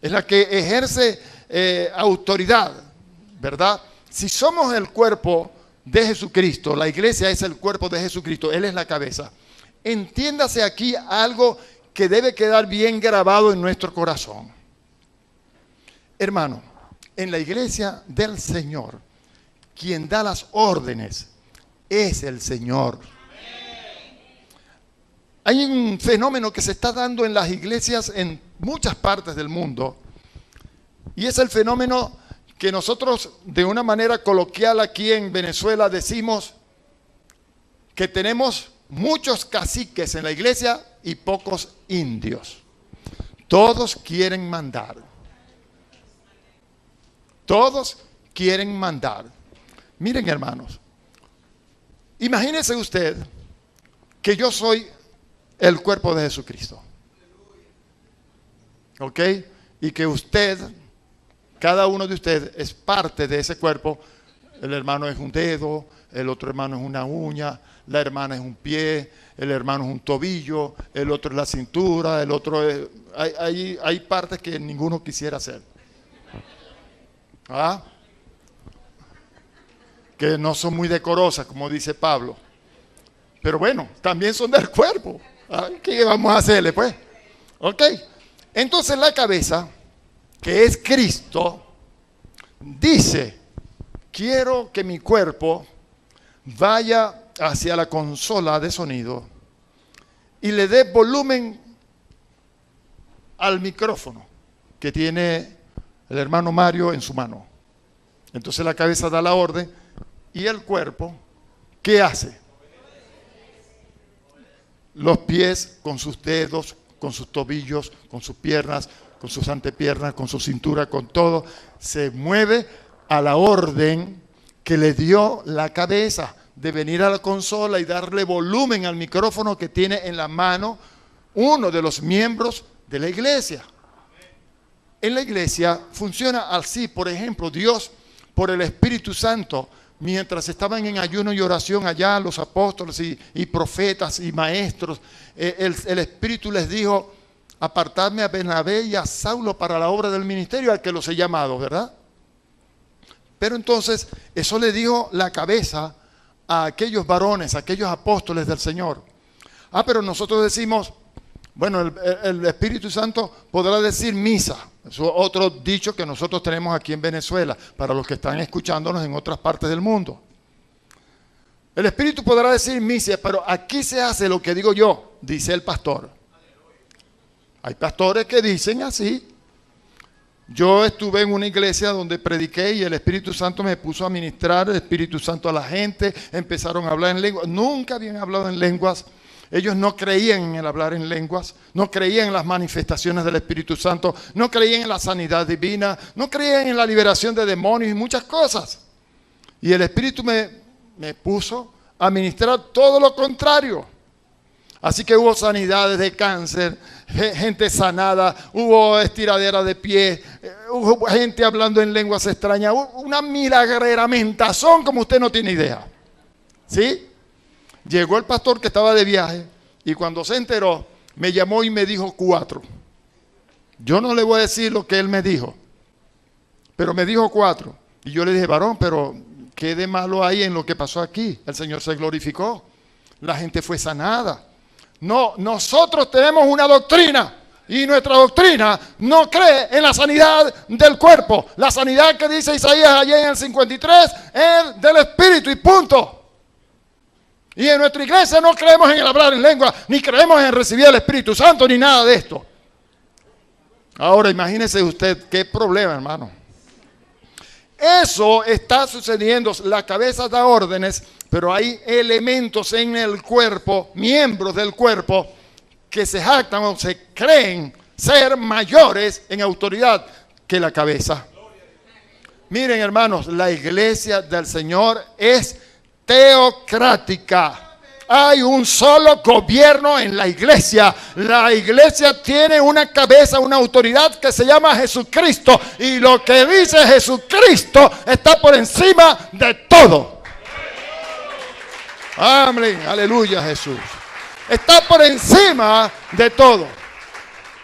Speaker 2: es la que ejerce autoridad, ¿verdad? Si somos el cuerpo de Jesucristo, la iglesia es el cuerpo de Jesucristo, Él es la cabeza. Entiéndase aquí algo que debe quedar bien grabado en nuestro corazón. Hermano, en la iglesia del Señor, quien da las órdenes es el Señor. Hay un fenómeno que se está dando en las iglesias en muchas partes del mundo, y es el fenómeno que nosotros de una manera coloquial aquí en Venezuela decimos que tenemos muchos caciques en la iglesia y pocos indios. Todos quieren mandar. Todos quieren mandar. Miren, hermanos, imagínese usted que yo soy el cuerpo de Jesucristo. ¿Ok? Y que usted, cada uno de ustedes es parte de ese cuerpo. El hermano es un dedo, el otro hermano es una uña, la hermana es un pie, el hermano es un tobillo, el otro es la cintura, el otro es... Hay partes que ninguno quisiera hacer. ¿Ah? Que no son muy decorosas, como dice Pablo. Pero bueno, también son del cuerpo. ¿Ah? ¿Qué vamos a hacerle, pues? ¿Ok? Entonces la cabeza, que es Cristo, dice: quiero que mi cuerpo vaya hacia la consola de sonido y le dé volumen al micrófono que tiene el hermano Mario en su mano. Entonces la cabeza da la orden y el cuerpo, ¿qué hace? Los pies con sus dedos, con sus tobillos, con sus piernas, con sus antepiernas, con su cintura, con todo, se mueve a la orden que le dio la cabeza de venir a la consola y darle volumen al micrófono que tiene en la mano uno de los miembros de la iglesia. En la iglesia funciona así. Por ejemplo, Dios, por el Espíritu Santo, mientras estaban en ayuno y oración allá los apóstoles y profetas y maestros, el Espíritu les dijo: apartadme a Bernabé y a Saulo para la obra del ministerio al que los he llamado, ¿verdad? Pero entonces eso le dijo la cabeza a aquellos varones, a aquellos apóstoles del Señor. Pero nosotros decimos, bueno, el Espíritu Santo podrá decir misa. Eso es otro dicho que nosotros tenemos aquí en Venezuela, para los que están escuchándonos en otras partes del mundo. El Espíritu podrá decir misa, pero aquí se hace lo que digo yo, dice el pastor. Hay pastores que dicen así. Yo estuve en una iglesia donde prediqué y el Espíritu Santo me puso a ministrar el Espíritu Santo a la gente. Empezaron a hablar en lenguas. Nunca habían hablado en lenguas. Ellos no creían en el hablar en lenguas, no creían en las manifestaciones del Espíritu Santo, no creían en la sanidad divina, no creían en la liberación de demonios y muchas cosas. Y el Espíritu me puso a ministrar todo lo contrario. Así que hubo sanidades de cáncer, gente sanada, hubo estiradera de pie, hubo gente hablando en lenguas extrañas, hubo una milagreramentación como usted no tiene idea. ¿Sí? Llegó el pastor que estaba de viaje y cuando se enteró, me llamó y me dijo 4. Yo no le voy a decir lo que él me dijo, pero me dijo 4. Y yo le dije, varón, pero ¿qué de malo hay en lo que pasó aquí? El Señor se glorificó, la gente fue sanada. No, nosotros tenemos una doctrina y nuestra doctrina no cree en la sanidad del cuerpo. La sanidad que dice Isaías allá en el 53 es del espíritu y punto. Y en nuestra iglesia no creemos en el hablar en lengua, ni creemos en recibir el Espíritu Santo, ni nada de esto. Ahora imagínese usted qué problema, hermano. Eso está sucediendo, la cabeza da órdenes, pero hay elementos en el cuerpo, miembros del cuerpo, que se jactan o se creen ser mayores en autoridad que la cabeza. Miren, hermanos, la iglesia del Señor es teocrática. Hay un solo gobierno en la iglesia. La iglesia tiene una cabeza, una autoridad que se llama Jesucristo. Y lo que dice Jesucristo está por encima de todo. Amén, aleluya, Jesús. Está por encima de todo.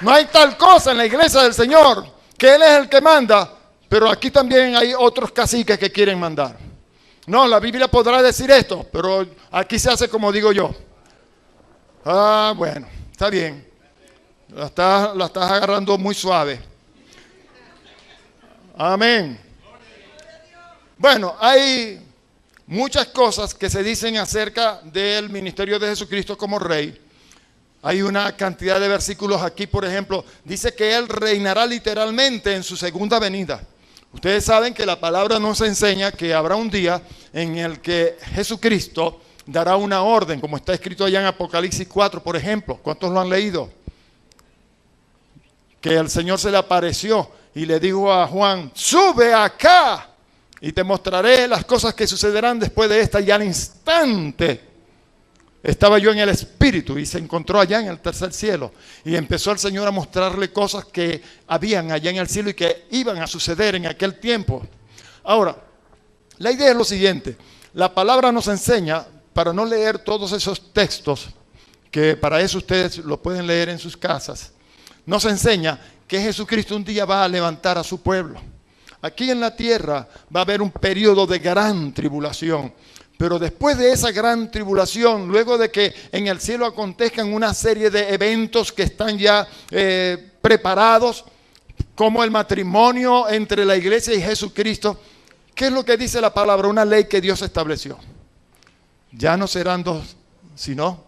Speaker 2: No hay tal cosa en la iglesia del Señor, que Él es el que manda, pero aquí también hay otros caciques que quieren mandar. No, la Biblia podrá decir esto, pero aquí se hace como digo yo. Ah, bueno, está bien. La estás agarrando muy suave. Amén. Bueno, hay muchas cosas que se dicen acerca del ministerio de Jesucristo como rey. Hay una cantidad de versículos aquí, por ejemplo, dice que Él reinará literalmente en su segunda venida. Ustedes saben que la palabra nos enseña que habrá un día en el que Jesucristo dará una orden, como está escrito allá en Apocalipsis 4, por ejemplo. ¿Cuántos lo han leído? Que el Señor se le apareció y le dijo a Juan, sube acá y te mostraré las cosas que sucederán después de esta. Y al instante estaba yo en el Espíritu y se encontró allá en el tercer cielo. Y empezó el Señor a mostrarle cosas que habían allá en el cielo y que iban a suceder en aquel tiempo. Ahora, la idea es lo siguiente. La palabra nos enseña, para no leer todos esos textos, que para eso ustedes lo pueden leer en sus casas, nos enseña que Jesucristo un día va a levantar a su pueblo. Aquí en la tierra va a haber un periodo de gran tribulación. Pero después de esa gran tribulación, luego de que en el cielo acontezcan una serie de eventos que están ya preparados, como el matrimonio entre la iglesia y Jesucristo, ¿qué es lo que dice la palabra? Una ley que Dios estableció. Ya no serán dos, sino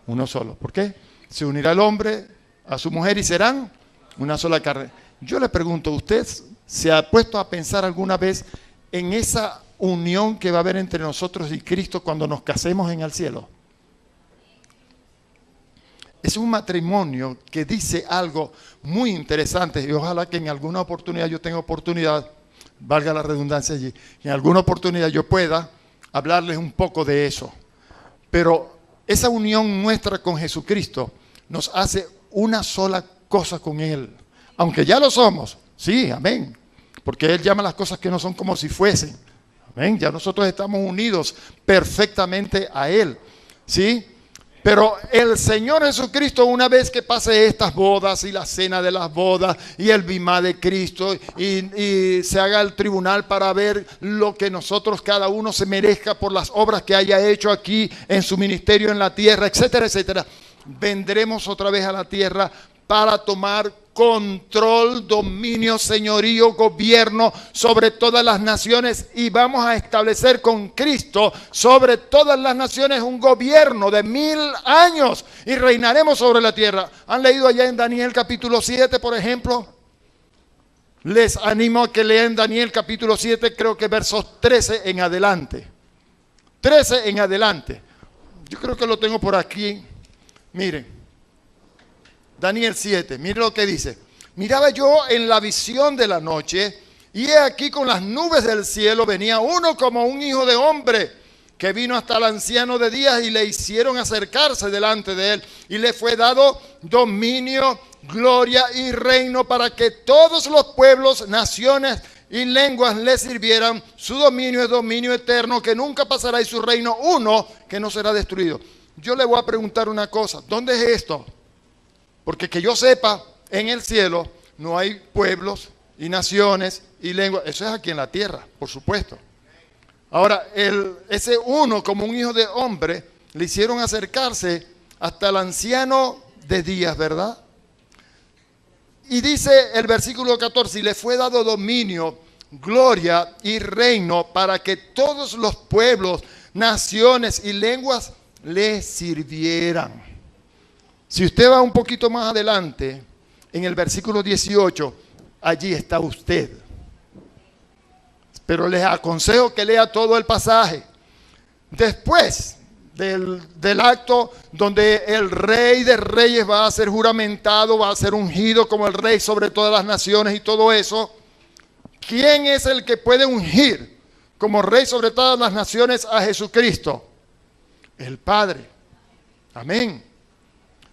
Speaker 2: uno solo. ¿Por qué? Se unirá el hombre a su mujer y serán una sola carne. Yo le pregunto, ¿usted se ha puesto a pensar alguna vez en esa unión que va a haber entre nosotros y Cristo cuando nos casemos en el cielo? Es un matrimonio que dice algo muy interesante y ojalá que en alguna oportunidad yo tenga oportunidad, valga la redundancia allí, en alguna oportunidad yo pueda hablarles un poco de eso. Pero esa unión nuestra con Jesucristo nos hace una sola cosa con Él, aunque ya lo somos, sí, amén, porque Él llama las cosas que no son como si fuesen. Amén. Ya nosotros estamos unidos perfectamente a Él, ¿sí? Pero el Señor Jesucristo, una vez que pase estas bodas y la cena de las bodas y el bimá de Cristo y se haga el tribunal para ver lo que nosotros cada uno se merezca por las obras que haya hecho aquí en su ministerio en la tierra, etcétera, etcétera, vendremos otra vez a la tierra para tomar control, dominio, señorío, gobierno sobre todas las naciones y vamos a establecer con Cristo sobre todas las naciones un gobierno de 1000 años y reinaremos sobre la tierra. ¿Han leído allá en Daniel capítulo 7, por ejemplo? Les animo a que lean Daniel capítulo 7, creo que versos 13 en adelante. 13 en adelante. Yo creo que lo tengo por aquí. Miren. Daniel 7, mire lo que dice. Miraba yo en la visión de la noche, y he aquí con las nubes del cielo venía uno como un hijo de hombre, que vino hasta el anciano de días y le hicieron acercarse delante de él, y le fue dado dominio, gloria y reino para que todos los pueblos, naciones y lenguas le sirvieran. Su dominio es dominio eterno que nunca pasará y su reino uno que no será destruido. Yo le voy a preguntar una cosa, ¿dónde es esto? Porque que yo sepa, en el cielo no hay pueblos y naciones y lenguas. Eso es aquí en la tierra, por supuesto. Ahora, ese uno como un hijo de hombre le hicieron acercarse hasta el anciano de días, ¿verdad? Y dice el versículo 14, y le fue dado dominio, gloria y reino para que todos los pueblos, naciones y lenguas le sirvieran. Si usted va un poquito más adelante, en el versículo 18, allí está usted. Pero les aconsejo que lea todo el pasaje. Después del acto donde el rey de reyes va a ser juramentado, va a ser ungido como el rey sobre todas las naciones y todo eso, ¿quién es el que puede ungir como rey sobre todas las naciones a Jesucristo? El Padre. Amén.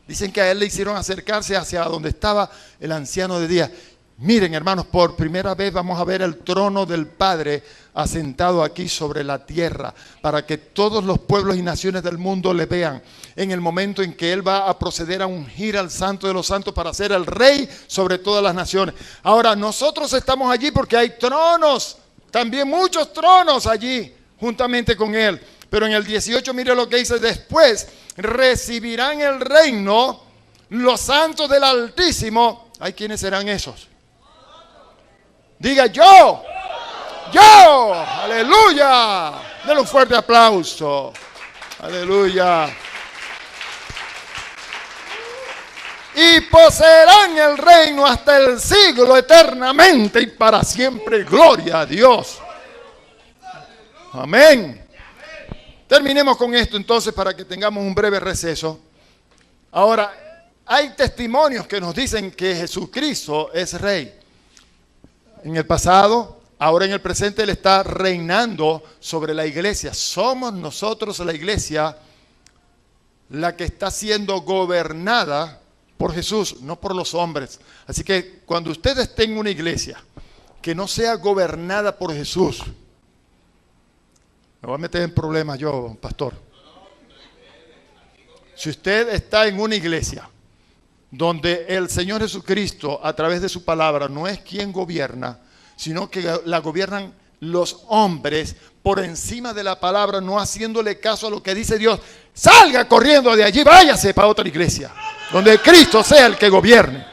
Speaker 2: Dicen que a él le hicieron acercarse hacia donde estaba el anciano de días. Miren, hermanos, por primera vez vamos a ver el trono del Padre asentado aquí sobre la tierra, para que todos los pueblos y naciones del mundo le vean en el momento en que Él va a proceder a ungir al Santo de los Santos para ser el Rey sobre todas las naciones. Ahora, nosotros estamos allí porque hay tronos, también muchos tronos allí, juntamente con Él. Pero en el 18, mire lo que dice: después recibirán el reino los santos del Altísimo. ¿Hay quiénes serán esos? Diga yo, aleluya. Denle un fuerte aplauso, aleluya. Y poseerán el reino hasta el siglo eternamente y para siempre. Gloria a Dios. Amén. Terminemos con esto entonces para que tengamos un breve receso. Ahora, hay testimonios que nos dicen que Jesucristo es Rey. En el pasado, ahora en el presente, Él está reinando sobre la iglesia. Somos nosotros la iglesia la que está siendo gobernada por Jesús, no por los hombres. Así que cuando usted esté en una iglesia que no sea gobernada por Jesús, me voy a meter en problemas yo, pastor. Si usted está en una iglesia donde el Señor Jesucristo, a través de su palabra, no es quien gobierna, sino que la gobiernan los hombres por encima de la palabra, no haciéndole caso a lo que dice Dios, salga corriendo de allí, váyase para otra iglesia, donde Cristo sea el que gobierne.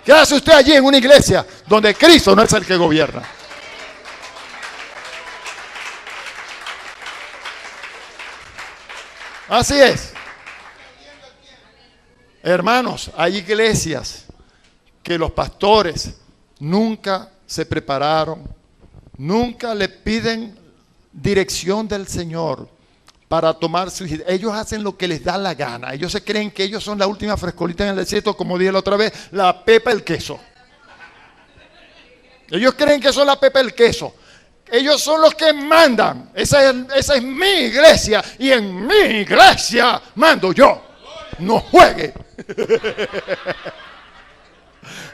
Speaker 2: ¿Qué hace usted allí en una iglesia donde Cristo no es el que gobierna? Así es. Hermanos, hay iglesias que los pastores nunca se prepararon, nunca le piden dirección del Señor para tomar su... Ellos hacen lo que les da la gana. Ellos se creen que ellos son la última frescolita en el desierto, como dije la otra vez, la pepa el queso. Ellos creen que son la pepa el queso. Ellos son los que mandan. Esa es mi iglesia y en mi iglesia mando yo. No juegue.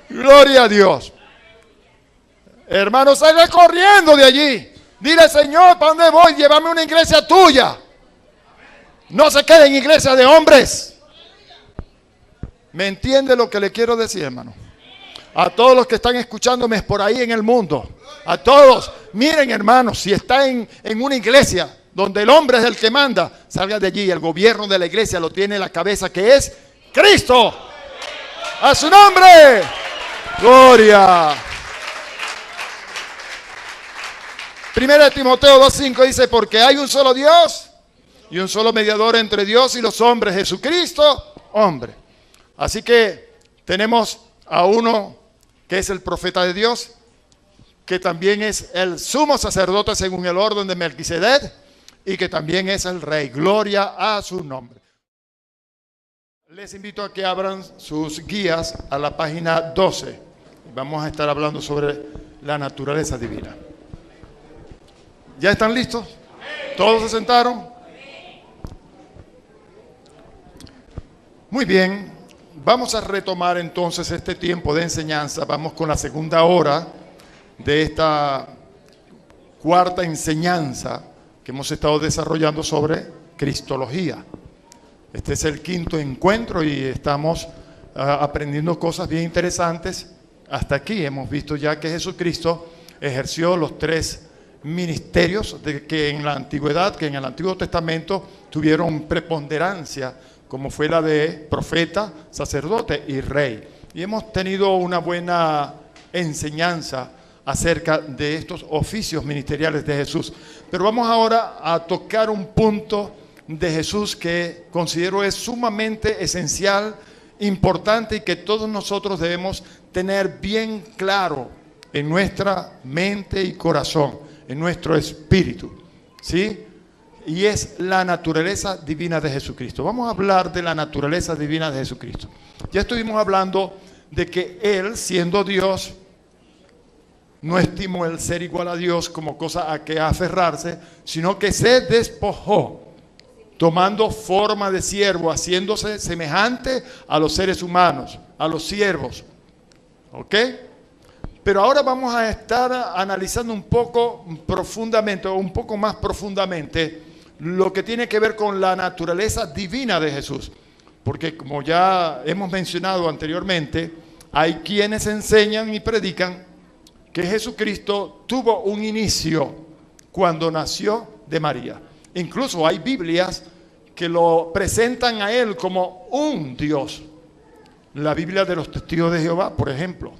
Speaker 2: Gloria a Dios. Hermano, salga corriendo de allí. Dile: Señor, ¿para dónde voy? Llévame a una iglesia tuya. No se quede en iglesia de hombres. ¿Me entiende lo que le quiero decir, hermano? A todos los que están escuchándome por ahí en el mundo, a todos, miren, hermanos, si está en una iglesia donde el hombre es el que manda, salga de allí. El gobierno de la iglesia lo tiene en la cabeza, que es Cristo. ¡A su nombre! ¡Gloria! Primera de Timoteo 2:5 dice: porque hay un solo Dios y un solo mediador entre Dios y los hombres, Jesucristo, hombre. Así que tenemos a uno que es el profeta de Dios, que también es el sumo sacerdote según el orden de Melquisedec, y que también es el Rey. Gloria a su nombre. Les invito a que abran sus guías a la página 12. Vamos a estar hablando sobre la naturaleza divina. ¿Ya están listos? ¿Todos se sentaron? Muy bien. Vamos a retomar entonces este tiempo de enseñanza. Vamos con la segunda hora de esta cuarta enseñanza que hemos estado desarrollando sobre Cristología. Este es el quinto encuentro y estamos aprendiendo cosas bien interesantes. Hasta aquí hemos visto ya que Jesucristo ejerció los tres ministerios que en la antigüedad, que en el Antiguo Testamento tuvieron preponderancia, como fue la de profeta, sacerdote y rey. Y hemos tenido una buena enseñanza acerca de estos oficios ministeriales de Jesús. Pero vamos ahora a tocar un punto de Jesús que considero es sumamente esencial, importante y que todos nosotros debemos tener bien claro en nuestra mente y corazón, en nuestro espíritu, ¿sí? Y es la naturaleza divina de Jesucristo. Vamos a hablar de la naturaleza divina de Jesucristo. Ya estuvimos hablando de que Él, siendo Dios, no estimó el ser igual a Dios como cosa a que aferrarse, sino que se despojó, tomando forma de siervo, haciéndose semejante a los seres humanos, a los siervos. ¿Ok? Pero ahora vamos a estar analizando un poco profundamente, o un poco más profundamente, lo que tiene que ver con la naturaleza divina de Jesús. Porque como ya hemos mencionado anteriormente, hay quienes enseñan y predican que Jesucristo tuvo un inicio cuando nació de María. Incluso hay Biblias que lo presentan a Él como un Dios. La Biblia de los Testigos de Jehová, por ejemplo.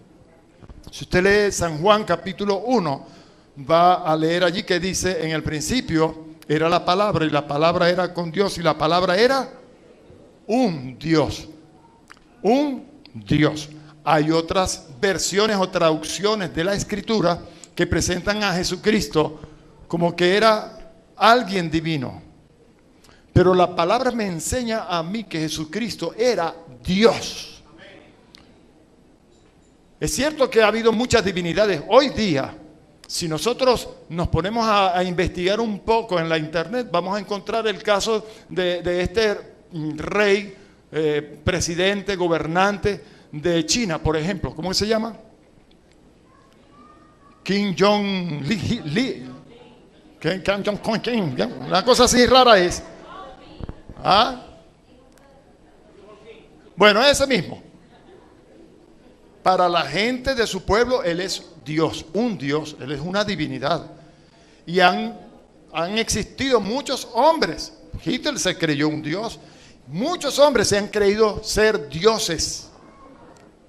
Speaker 2: Si usted lee San Juan capítulo 1, va a leer allí que dice, en el principio era la palabra y la palabra era con Dios y la palabra era un Dios. Un Dios. Hay otras versiones o traducciones de la Escritura que presentan a Jesucristo como que era alguien divino. Pero la palabra me enseña a mí que Jesucristo era Dios. Es cierto que ha habido muchas divinidades. Hoy día, si nosotros nos ponemos a investigar un poco en la internet, vamos a encontrar el caso de este rey, presidente, gobernante de China, por ejemplo. ¿Cómo se llama? Kim Jong-li. Una cosa así rara es. ¿Ah? Bueno, ese mismo. Para la gente de su pueblo, Él es Dios, un Dios, Él es una divinidad. Y han existido muchos hombres. Hitler se creyó un Dios. Muchos hombres se han creído ser dioses.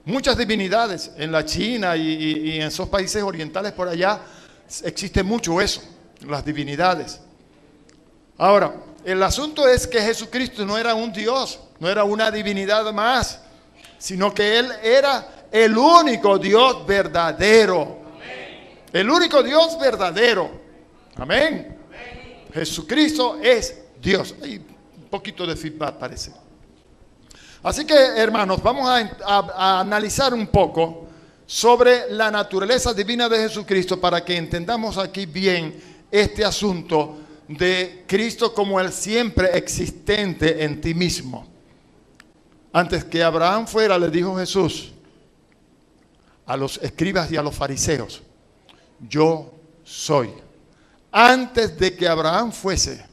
Speaker 2: Muchas divinidades en la China y en esos países orientales por allá existe mucho eso, las divinidades. Ahora, el asunto es que Jesucristo no era un Dios, no era una divinidad más, sino que Él era el único Dios verdadero. El único Dios verdadero. Amén. Jesucristo es Dios. Hay un poquito de feedback parece. Así que, hermanos, vamos a analizar un poco sobre la naturaleza divina de Jesucristo para que entendamos aquí bien este asunto de Cristo como el siempre existente en ti mismo. Antes que Abraham fuera, le dijo Jesús a los escribas y a los fariseos, yo soy. Antes de que Abraham fuese.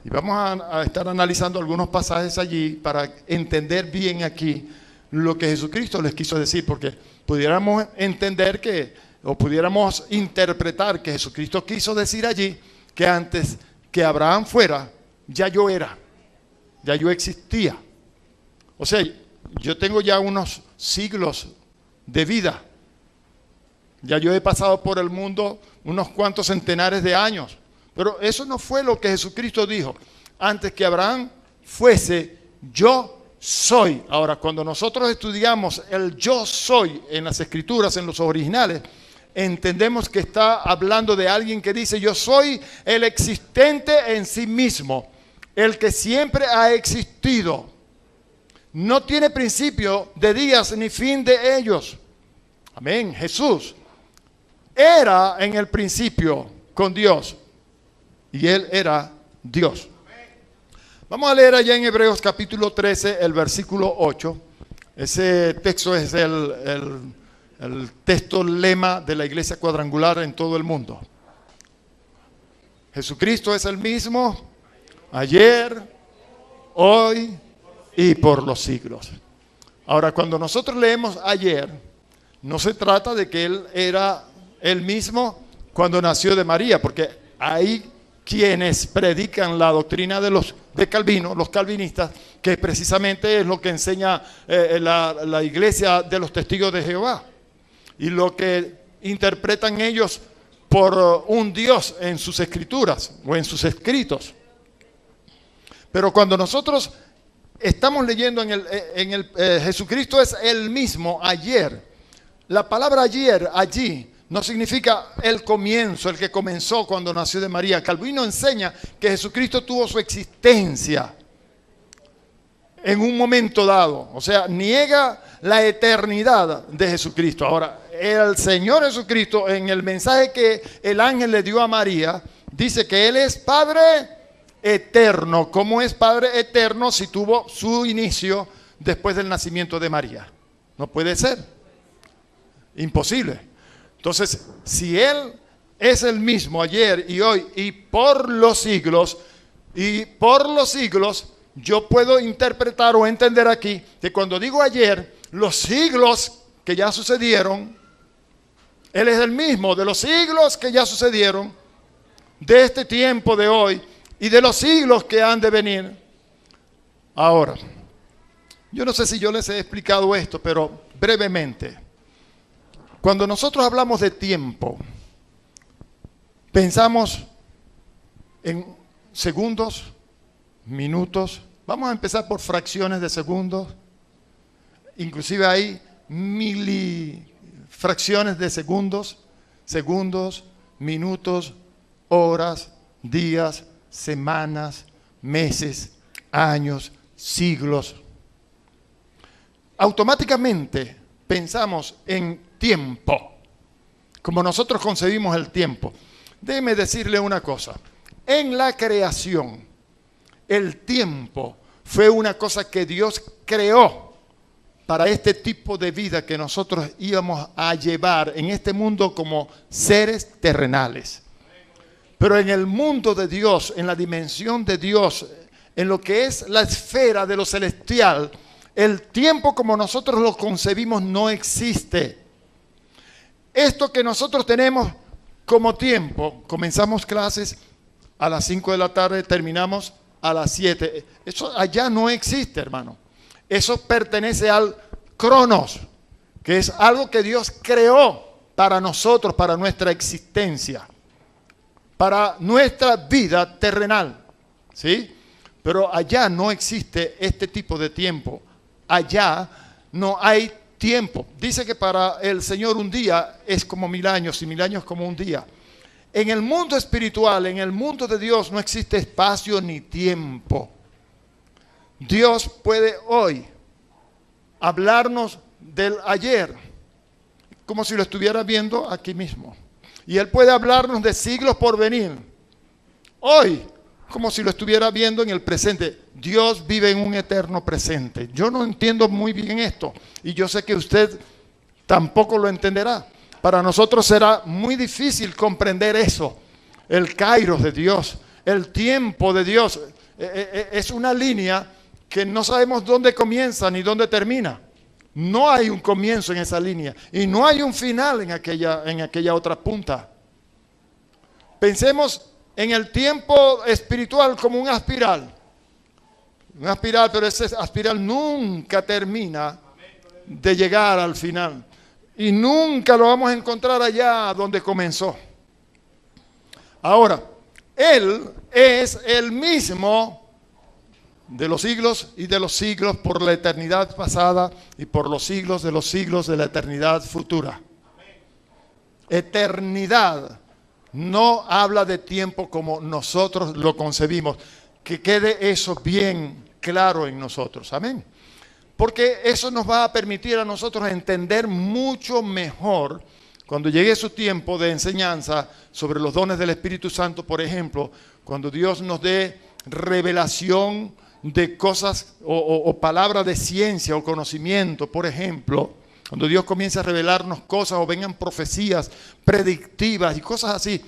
Speaker 2: Y vamos a estar analizando algunos pasajes allí para entender bien aquí lo que Jesucristo les quiso decir, porque pudiéramos entender o pudiéramos interpretar que Jesucristo quiso decir allí que antes que Abraham fuera, ya yo era, ya yo existía. O sea, yo tengo ya unos siglos de vida. Ya yo he pasado por el mundo unos cuantos centenares de años. Pero eso no fue lo que Jesucristo dijo. Antes que Abraham fuese, yo soy. Ahora, cuando nosotros estudiamos el yo soy en las Escrituras, en los originales, entendemos que está hablando de alguien que dice, yo soy el existente en sí mismo, el que siempre ha existido. No tiene principio de días ni fin de ellos. Amén. Jesús era en el principio con Dios y Él era Dios. Vamos a leer allá en Hebreos capítulo 13, el versículo 8. Ese texto es el el texto lema de la Iglesia Cuadrangular en todo el mundo. Jesucristo es el mismo ayer, hoy y por los siglos. Ahora, cuando nosotros leemos ayer, no se trata de que Él era el mismo cuando nació de María, porque hay quienes predican la doctrina de Calvino, los calvinistas, que precisamente es lo que enseña la iglesia de los testigos de Jehová, y lo que interpretan ellos por un Dios en sus escrituras o en sus escritos. Pero cuando nosotros estamos leyendo Jesucristo es el mismo ayer, la palabra ayer allí no significa el comienzo, el que comenzó cuando nació de María. Calvino enseña que Jesucristo tuvo su existencia en un momento dado. O sea, niega la eternidad de Jesucristo. Ahora, el Señor Jesucristo, en el mensaje que el ángel le dio a María, dice que Él es Padre eterno. ¿Cómo es Padre eterno si tuvo su inicio después del nacimiento de María? No puede ser. Imposible. Entonces, si Él es el mismo ayer y hoy y por los siglos, yo puedo interpretar o entender aquí que cuando digo ayer, los siglos que ya sucedieron, Él es el mismo de los siglos que ya sucedieron, de este tiempo de hoy y de los siglos que han de venir. Ahora, yo no sé si yo les he explicado esto, pero brevemente. Cuando nosotros hablamos de tiempo, pensamos en segundos, minutos. Vamos a empezar por fracciones de segundos. Inclusive hay milifracciones de segundos, minutos, horas, días, semanas, meses, años, siglos. Automáticamente pensamos en tiempo, como nosotros concebimos el tiempo. Déjeme decirle una cosa. En la creación, el tiempo fue una cosa que Dios creó para este tipo de vida que nosotros íbamos a llevar en este mundo como seres terrenales. Pero en el mundo de Dios, en la dimensión de Dios, en lo que es la esfera de lo celestial, el tiempo como nosotros lo concebimos no existe. Esto que nosotros tenemos como tiempo, comenzamos clases a las 5 de la tarde, terminamos a las 7. Eso allá no existe, hermano. Eso pertenece al cronos, que es algo que Dios creó para nosotros, para nuestra existencia, para nuestra vida terrenal, ¿sí? Pero allá no existe este tipo de tiempo. Allá no hay tiempo. Dice que para el Señor un día es como 1000 años y 1000 años como un día. En el mundo espiritual, en el mundo de Dios, no existe espacio ni tiempo. Dios puede hoy hablarnos del ayer, como si lo estuviera viendo aquí mismo. Y Él puede hablarnos de siglos por venir, hoy, como si lo estuviera viendo en el presente. Dios vive en un eterno presente. Yo no entiendo muy bien esto, y yo sé que usted tampoco lo entenderá. Para nosotros será muy difícil comprender eso. El kairos de Dios, el tiempo de Dios, es una línea que no sabemos dónde comienza ni dónde termina. No hay un comienzo en esa línea y no hay un final en aquella otra punta. Pensemos en el tiempo espiritual como una espiral. Una espiral, pero esa espiral nunca termina de llegar al final. Y nunca lo vamos a encontrar allá donde comenzó. Ahora, Él es el mismo de los siglos y de los siglos, por la eternidad pasada y por los siglos de la eternidad futura. Eternidad no habla de tiempo como nosotros lo concebimos. Que quede eso bien claro en nosotros. Amén. Porque eso nos va a permitir a nosotros entender mucho mejor cuando llegue su tiempo de enseñanza sobre los dones del Espíritu Santo, por ejemplo, cuando Dios nos dé revelación de cosas o palabra de ciencia o conocimiento, por ejemplo, Cuando Dios comienza a revelarnos cosas o vengan profecías predictivas y cosas así.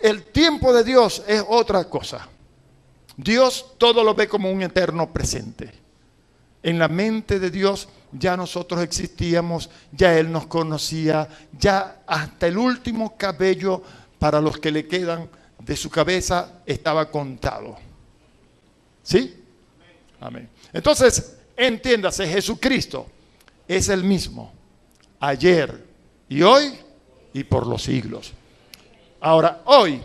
Speaker 2: El tiempo de Dios es otra cosa. Dios todo lo ve como un eterno presente. En la mente de Dios ya nosotros existíamos, ya Él nos conocía, ya hasta el último cabello para los que le quedan de su cabeza estaba contado. ¿Sí? Amén. Entonces, entiéndase, Jesucristo es el mismo, ayer y hoy y por los siglos. Ahora, hoy,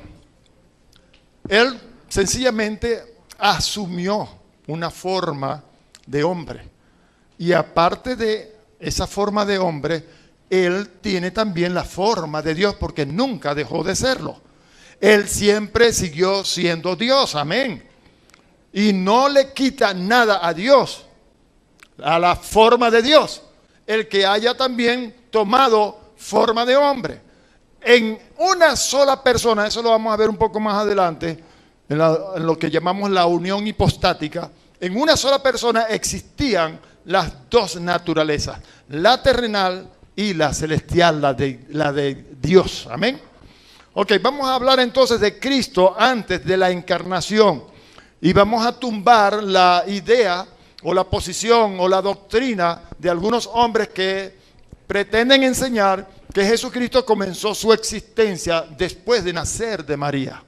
Speaker 2: Él sencillamente asumió una forma de hombre. Y aparte de esa forma de hombre, Él tiene también la forma de Dios porque nunca dejó de serlo. Él siempre siguió siendo Dios, amén. Y no le quita nada a Dios, a la forma de Dios, el que haya también tomado forma de hombre. En una sola persona, eso lo vamos a ver un poco más adelante, en lo que llamamos la unión hipostática, en una sola persona existían las dos naturalezas, la terrenal y la celestial, la de Dios. Amén. Ok, vamos a hablar entonces de Cristo antes de la encarnación y vamos a tumbar la idea o la posición o la doctrina de algunos hombres que pretenden enseñar que Jesucristo comenzó su existencia después de nacer de María.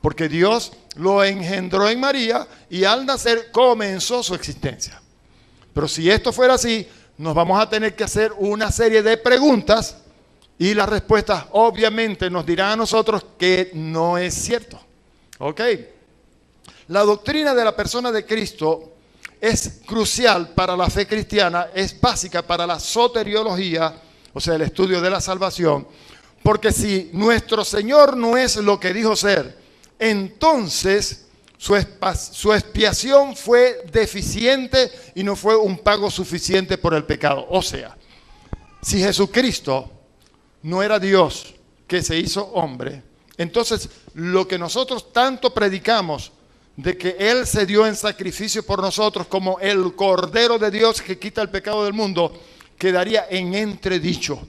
Speaker 2: Porque Dios lo engendró en María y al nacer comenzó su existencia. Pero si esto fuera así, nos vamos a tener que hacer una serie de preguntas y las respuestas obviamente nos dirán a nosotros que no es cierto. ¿Ok? La doctrina de la persona de Cristo es crucial para la fe cristiana, es básica para la soteriología, o sea, el estudio de la salvación, porque si nuestro Señor no es lo que dijo ser, entonces su expiación fue deficiente y no fue un pago suficiente por el pecado. O sea, si Jesucristo no era Dios que se hizo hombre, entonces lo que nosotros tanto predicamos de que Él se dio en sacrificio por nosotros como el Cordero de Dios que quita el pecado del mundo, quedaría en entredicho.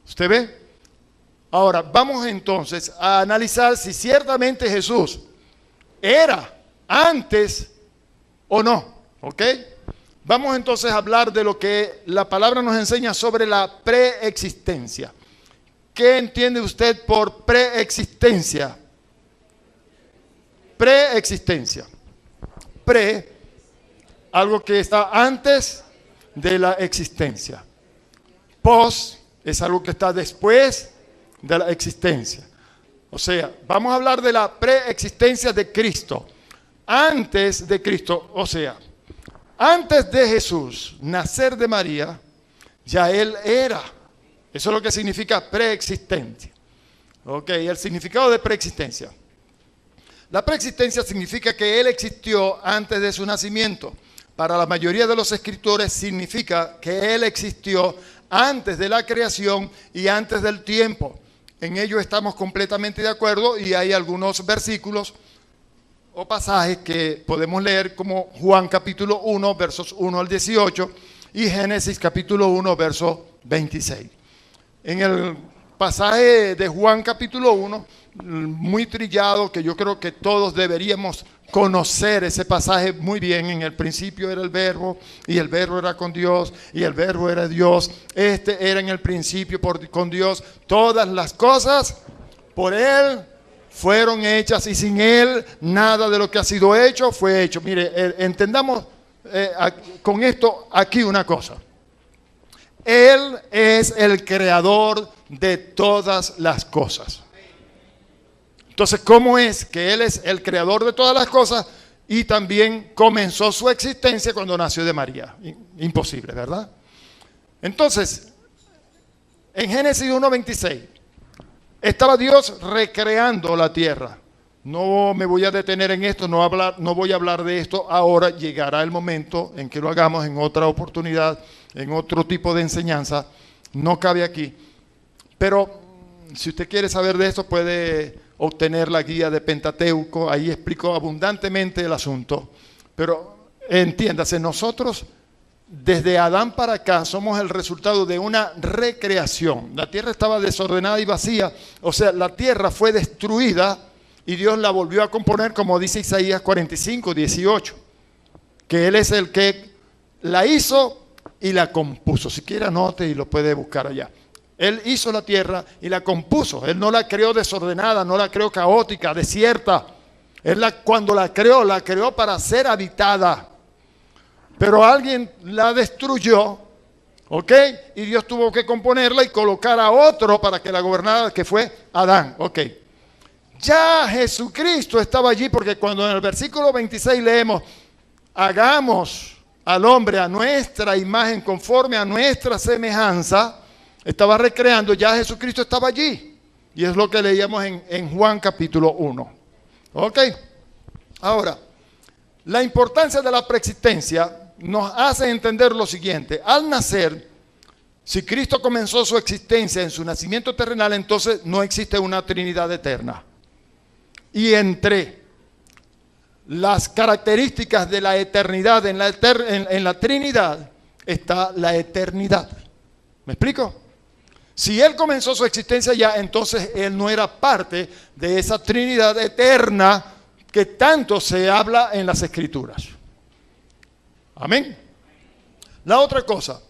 Speaker 2: ¿Usted ve? Ahora, vamos entonces a analizar si ciertamente Jesús era antes o no, ¿ok? Vamos entonces a hablar de lo que la palabra nos enseña sobre la preexistencia. ¿Qué entiende usted por preexistencia? Preexistencia. Pre, algo que está antes de la existencia. Pos es algo que está después de la existencia. O sea, vamos a hablar de la preexistencia de Cristo. Antes de Cristo, o sea, antes de Jesús nacer de María, ya Él era. Eso es lo que significa preexistencia. Ok, el significado de preexistencia. La preexistencia significa que Él existió antes de su nacimiento. Para la mayoría de los escritores significa que Él existió antes de la creación y antes del tiempo. En ello estamos completamente de acuerdo y hay algunos versículos o pasajes que podemos leer como Juan capítulo 1, versos 1 al 18 y Génesis capítulo 1, verso 26. En el pasaje de Juan capítulo 1, muy trillado, que yo creo que todos deberíamos conocer ese pasaje muy bien. En el principio era el verbo y el verbo era con Dios y el verbo era Dios. Este era en el principio con Dios. Todas las cosas por Él fueron hechas y sin Él nada de lo que ha sido hecho fue hecho. Mire, entendamos con esto aquí una cosa. Él es el creador de todas las cosas. Entonces, ¿cómo es que Él es el creador de todas las cosas y también comenzó su existencia cuando nació de María? Imposible, ¿verdad? Entonces, en Génesis 1:26, estaba Dios recreando la tierra. No me voy a detener en esto, no voy a hablar de esto ahora. Llegará el momento en que lo hagamos en otra oportunidad, en otro tipo de enseñanza. No cabe aquí. Pero si usted quiere saber de esto, puede obtener la guía de Pentateuco. Ahí explico abundantemente el asunto. Pero entiéndase, nosotros desde Adán para acá somos el resultado de una recreación. La tierra estaba desordenada y vacía, o sea, la tierra fue destruida y Dios la volvió a componer, como dice Isaías 45, 18, que Él es el que la hizo y la compuso. Si quiere anote y lo puede buscar allá. Él hizo la tierra y la compuso. Él no la creó desordenada, no la creó caótica, desierta. Cuando la creó para ser habitada. Pero alguien la destruyó, ¿ok? Y Dios tuvo que componerla y colocar a otro para que la gobernara, que fue Adán, ¿ok? Ya Jesucristo estaba allí, porque cuando en el versículo 26 leemos, hagamos al hombre a nuestra imagen, conforme a nuestra semejanza, estaba recreando, ya Jesucristo estaba allí. Y es lo que leíamos en Juan capítulo 1. ¿Ok? Ahora, la importancia de la preexistencia nos hace entender lo siguiente. Al nacer, si Cristo comenzó su existencia en su nacimiento terrenal, entonces no existe una Trinidad eterna. Y entre las características de la eternidad en la Trinidad está la eternidad. ¿Me explico? Si Él comenzó su existencia ya, entonces Él no era parte de esa Trinidad eterna que tanto se habla en las Escrituras. Amén. La otra cosa,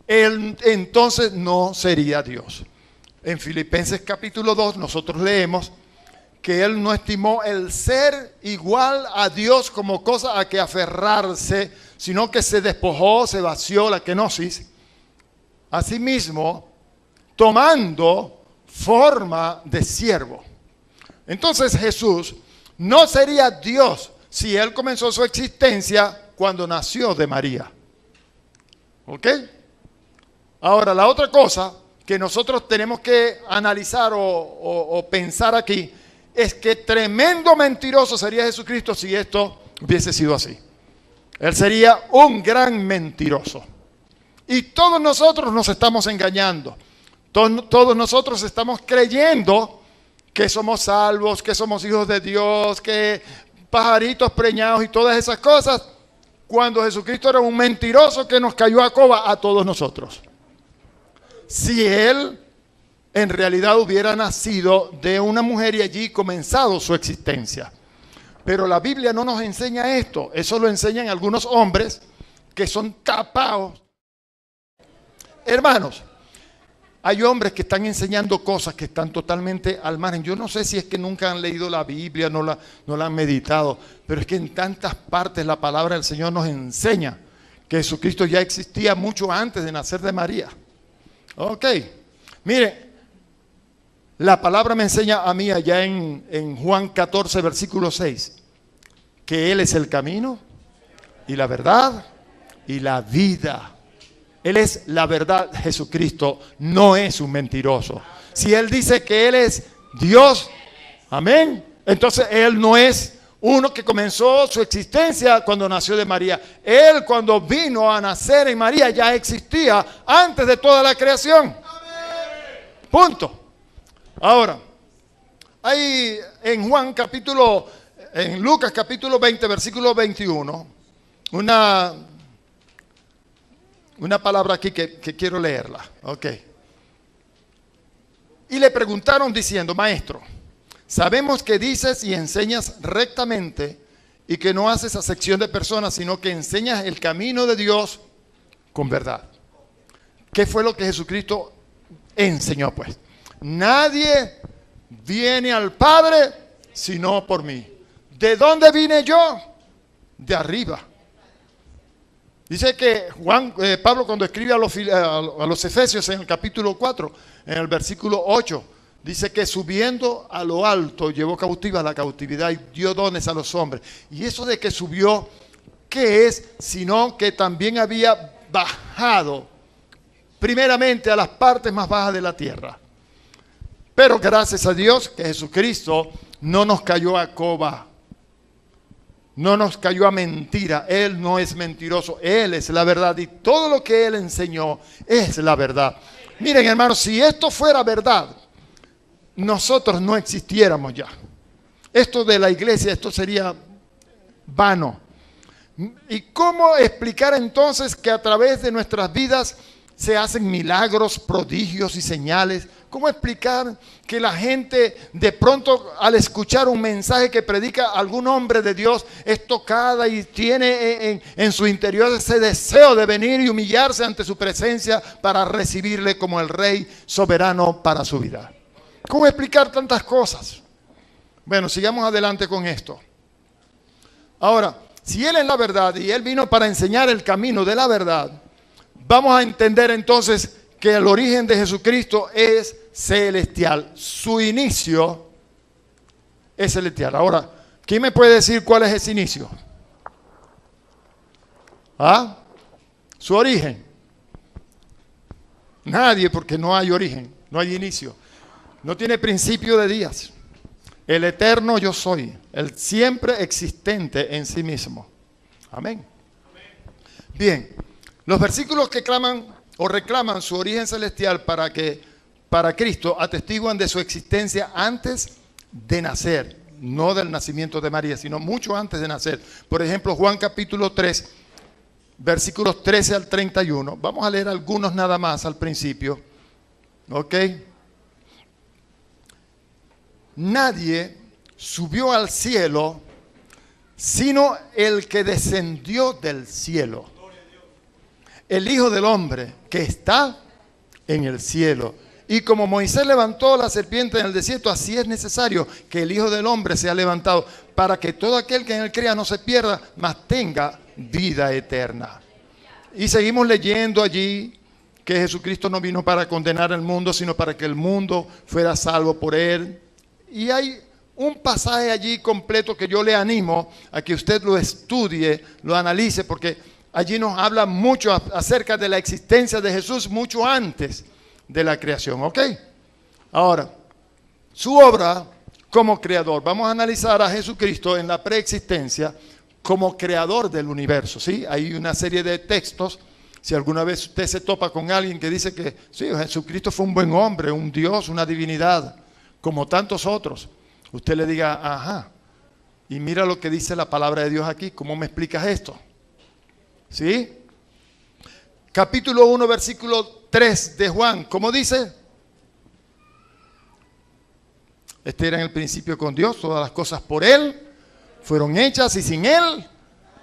Speaker 2: Él entonces no sería Dios. En Filipenses capítulo 2 nosotros leemos que Él no estimó el ser igual a Dios como cosa a que aferrarse, sino que se despojó, se vació, la kenosis. Asimismo, tomando forma de siervo. Entonces Jesús no sería Dios si Él comenzó su existencia cuando nació de María. ¿Ok? Ahora, la otra cosa que nosotros tenemos que analizar o pensar aquí es que tremendo mentiroso sería Jesucristo si esto hubiese sido así. Él sería un gran mentiroso. Y todos nosotros nos estamos engañando. Todos nosotros estamos creyendo que somos salvos, que somos hijos de Dios, que pajaritos preñados y todas esas cosas, cuando Jesucristo era un mentiroso que nos cayó a coba a todos nosotros. Si Él en realidad hubiera nacido de una mujer y allí comenzado su existencia. Pero la Biblia no nos enseña esto. Eso lo enseñan algunos hombres que son tapados. Hermanos, hay hombres que están enseñando cosas que están totalmente al margen. Yo no sé si es que nunca han leído la Biblia, no la han meditado, pero es que en tantas partes la palabra del Señor nos enseña que Jesucristo ya existía mucho antes de nacer de María. Ok, mire, la palabra me enseña a mí allá en Juan 14, versículo 6, que Él es el camino y la verdad y la vida. Él es la verdad. Jesucristo no es un mentiroso. Si Él dice que Él es Dios, amén, entonces Él no es uno que comenzó su existencia cuando nació de María. Él, cuando vino a nacer en María, ya existía antes de toda la creación. Punto. Ahora, hay en Lucas capítulo 20, versículo 21, una palabra aquí que quiero leerla. Ok. Y le preguntaron diciendo, Maestro, sabemos que dices y enseñas rectamente y que no haces acepción de personas, sino que enseñas el camino de Dios con verdad. ¿Qué fue lo que Jesucristo enseñó, pues? Nadie viene al Padre sino por mí. ¿De dónde vine yo? De arriba. Dice que Pablo cuando escribe a los Efesios en el capítulo 4, en el versículo 8, dice que subiendo a lo alto llevó cautiva la cautividad y dio dones a los hombres. Y eso de que subió, ¿qué es? Sino que también había bajado primeramente a las partes más bajas de la tierra. Pero gracias a Dios que Jesucristo no nos cayó a coba. No nos cayó a mentira. Él no es mentiroso. Él es la verdad. Y todo lo que Él enseñó es la verdad. Miren, hermanos, si esto fuera verdad, nosotros no existiéramos ya. Esto de la iglesia, esto sería vano. ¿Y cómo explicar entonces que a través de nuestras vidas se hacen milagros, prodigios y señales? ¿Cómo explicar que la gente de pronto al escuchar un mensaje que predica algún hombre de Dios es tocada y tiene en su interior ese deseo de venir y humillarse ante su presencia para recibirle como el Rey soberano para su vida? ¿Cómo explicar tantas cosas? Bueno, sigamos adelante con esto. Ahora, si Él es la verdad y Él vino para enseñar el camino de la verdad, vamos a entender entonces que el origen de Jesucristo es celestial. Su inicio es celestial. Ahora, ¿quién me puede decir cuál es ese inicio? ¿Ah? Su origen. Nadie, porque no hay origen, no hay inicio. No tiene principio de días. El eterno yo soy, el siempre existente en sí mismo. Amén. Bien, los versículos que claman o reclaman su origen celestial para Cristo atestiguan de su existencia antes de nacer, no del nacimiento de María, sino mucho antes de nacer. Por ejemplo, Juan capítulo 3, versículos 13 al 31. Vamos a leer algunos nada más al principio. ¿Ok? Nadie subió al cielo sino el que descendió del cielo, el Hijo del Hombre que está en el cielo. Y como Moisés levantó la serpiente en el desierto, así es necesario que el Hijo del Hombre sea levantado, para que todo aquel que en él crea no se pierda, mas tenga vida eterna. Y seguimos leyendo allí que Jesucristo no vino para condenar al mundo, sino para que el mundo fuera salvo por él. Y hay un pasaje allí completo que yo le animo a que usted lo estudie, lo analice, porque allí nos habla mucho acerca de la existencia de Jesús mucho antes de la creación. ¿Ok? Ahora, su obra como creador. Vamos a analizar a Jesucristo en la preexistencia como creador del universo. ¿Sí? Hay una serie de textos. Si alguna vez usted se topa con alguien que dice que sí, Jesucristo fue un buen hombre, un Dios, una divinidad, como tantos otros, usted le diga, ajá, y mira lo que dice la palabra de Dios aquí, ¿cómo me explicas esto? ¿Sí? Capítulo 1, versículo 3 de Juan, ¿cómo dice? Este era en el principio con Dios, todas las cosas por Él fueron hechas y sin Él,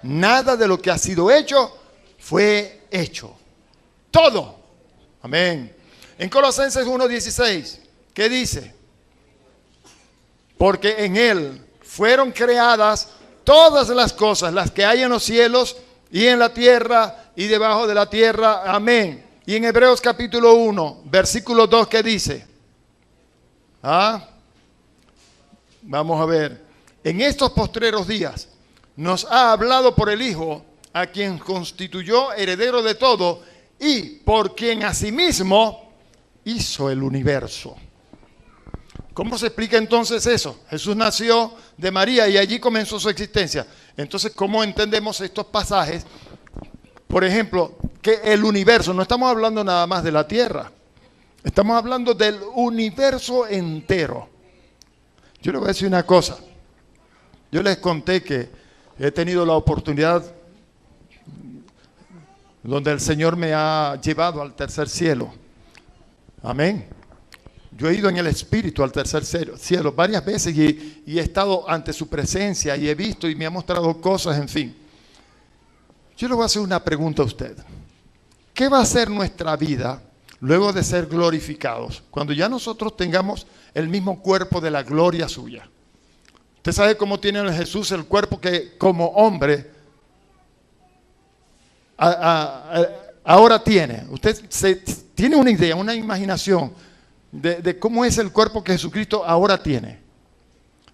Speaker 2: nada de lo que ha sido hecho fue hecho. Todo. Amén. En Colosenses 1:16, ¿qué dice? Porque en Él fueron creadas todas las cosas, las que hay en los cielos y en la tierra y debajo de la tierra. Amén. Y en Hebreos capítulo 1, versículo 2, ¿qué dice? Vamos a ver. En estos postreros días nos ha hablado por el Hijo, a quien constituyó heredero de todo y por quien asimismo hizo el universo. ¿Cómo se explica entonces eso? Jesús nació de María y allí comenzó su existencia. Entonces, ¿cómo entendemos estos pasajes? Por ejemplo, que el universo, no estamos hablando nada más de la tierra, estamos hablando del universo entero. Yo les voy a decir una cosa. Yo les conté que he tenido la oportunidad donde el Señor me ha llevado al tercer cielo. Amén. Yo he ido en el Espíritu al tercer cielo varias veces y he estado ante su presencia y he visto y me ha mostrado cosas, en fin. Yo le voy a hacer una pregunta a usted. ¿Qué va a ser nuestra vida luego de ser glorificados? Cuando ya nosotros tengamos el mismo cuerpo de la gloria suya. Usted sabe cómo tiene Jesús el cuerpo que como hombre ahora tiene. Usted tiene una idea, una imaginación de cómo es el cuerpo que Jesucristo ahora tiene.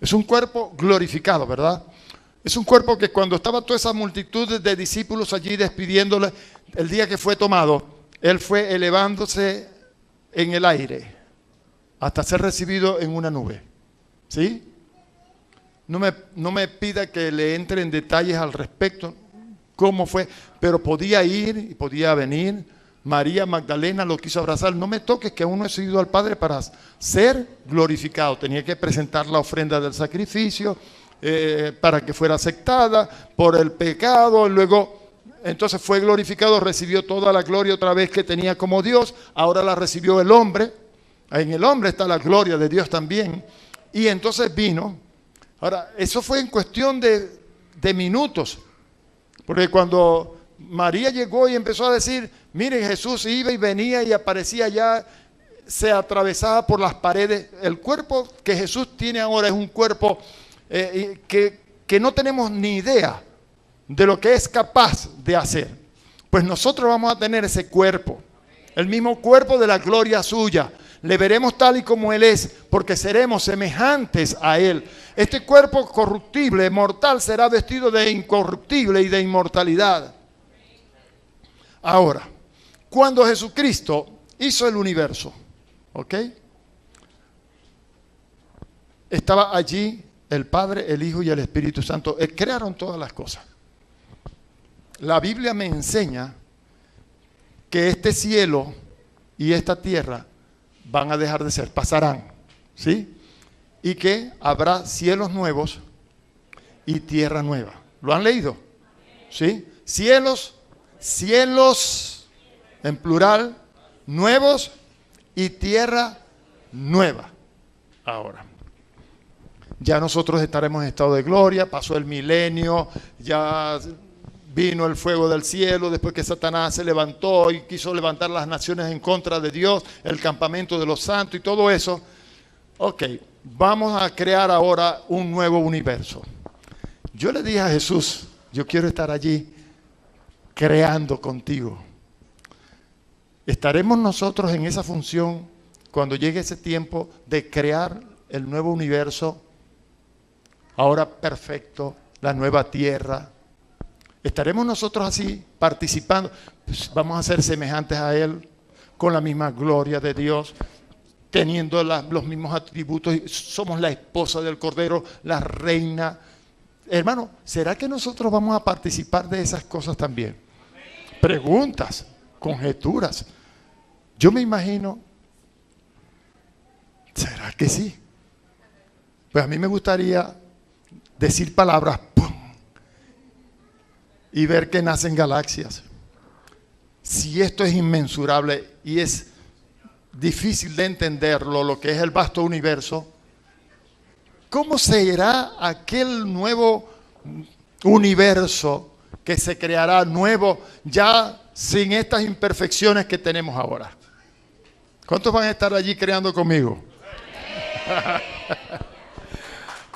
Speaker 2: Es un cuerpo glorificado, ¿verdad? Es un cuerpo que cuando estaba toda esa multitud de discípulos allí despidiéndole, el día que fue tomado, Él fue elevándose en el aire hasta ser recibido en una nube. ¿Sí? No me pida que le entre en detalles al respecto, cómo fue, pero podía ir y podía venir. María Magdalena lo quiso abrazar. No me toques, que aún no he subido al Padre para ser glorificado. Tenía que presentar la ofrenda del sacrificio, para que fuera aceptada por el pecado. Luego, entonces fue glorificado, recibió toda la gloria otra vez que tenía como Dios. Ahora la recibió el hombre. En el hombre está la gloria de Dios también. Y entonces vino. Ahora, eso fue en cuestión de minutos. Porque cuando María llegó y empezó a decir, miren, Jesús iba y venía y aparecía allá, se atravesaba por las paredes. El cuerpo que Jesús tiene ahora es un cuerpo que no tenemos ni idea de lo que es capaz de hacer. Pues nosotros vamos a tener ese cuerpo, el mismo cuerpo de la gloria suya. Le veremos tal y como Él es, porque seremos semejantes a Él. Este cuerpo corruptible, mortal, será vestido de incorruptible y de inmortalidad. Ahora, cuando Jesucristo hizo el universo, ¿ok? Estaba allí el Padre, el Hijo y el Espíritu Santo. Crearon todas las cosas. La Biblia me enseña que este cielo y esta tierra van a dejar de ser, pasarán, ¿sí? Y que habrá cielos nuevos y tierra nueva. ¿Lo han leído? ¿Sí? Cielos en plural, nuevos y tierra nueva. Ahora, ya nosotros estaremos en estado de gloria, pasó el milenio, ya vino el fuego del cielo, después que Satanás se levantó y quiso levantar las naciones en contra de Dios, el campamento de los santos y todo eso. Ok, vamos a crear ahora un nuevo universo. Yo le dije a Jesús, yo quiero estar allí creando contigo. ¿Estaremos nosotros en esa función cuando llegue ese tiempo de crear el nuevo universo, ahora perfecto, la nueva tierra? ¿Estaremos nosotros así participando? Pues vamos a ser semejantes a Él, con la misma gloria de Dios, teniendo los mismos atributos. Somos la esposa del Cordero, la reina. Hermano, ¿será que nosotros vamos a participar de esas cosas también? Preguntas, conjeturas. Yo me imagino, ¿será que sí? Pues a mí me gustaría decir palabras, ¡pum!, y ver que nacen galaxias. Si esto es inmensurable y es difícil de entenderlo, lo que es el vasto universo, ¿cómo será aquel nuevo universo que se creará nuevo ya sin estas imperfecciones que tenemos ahora? ¿Cuántos van a estar allí creando conmigo?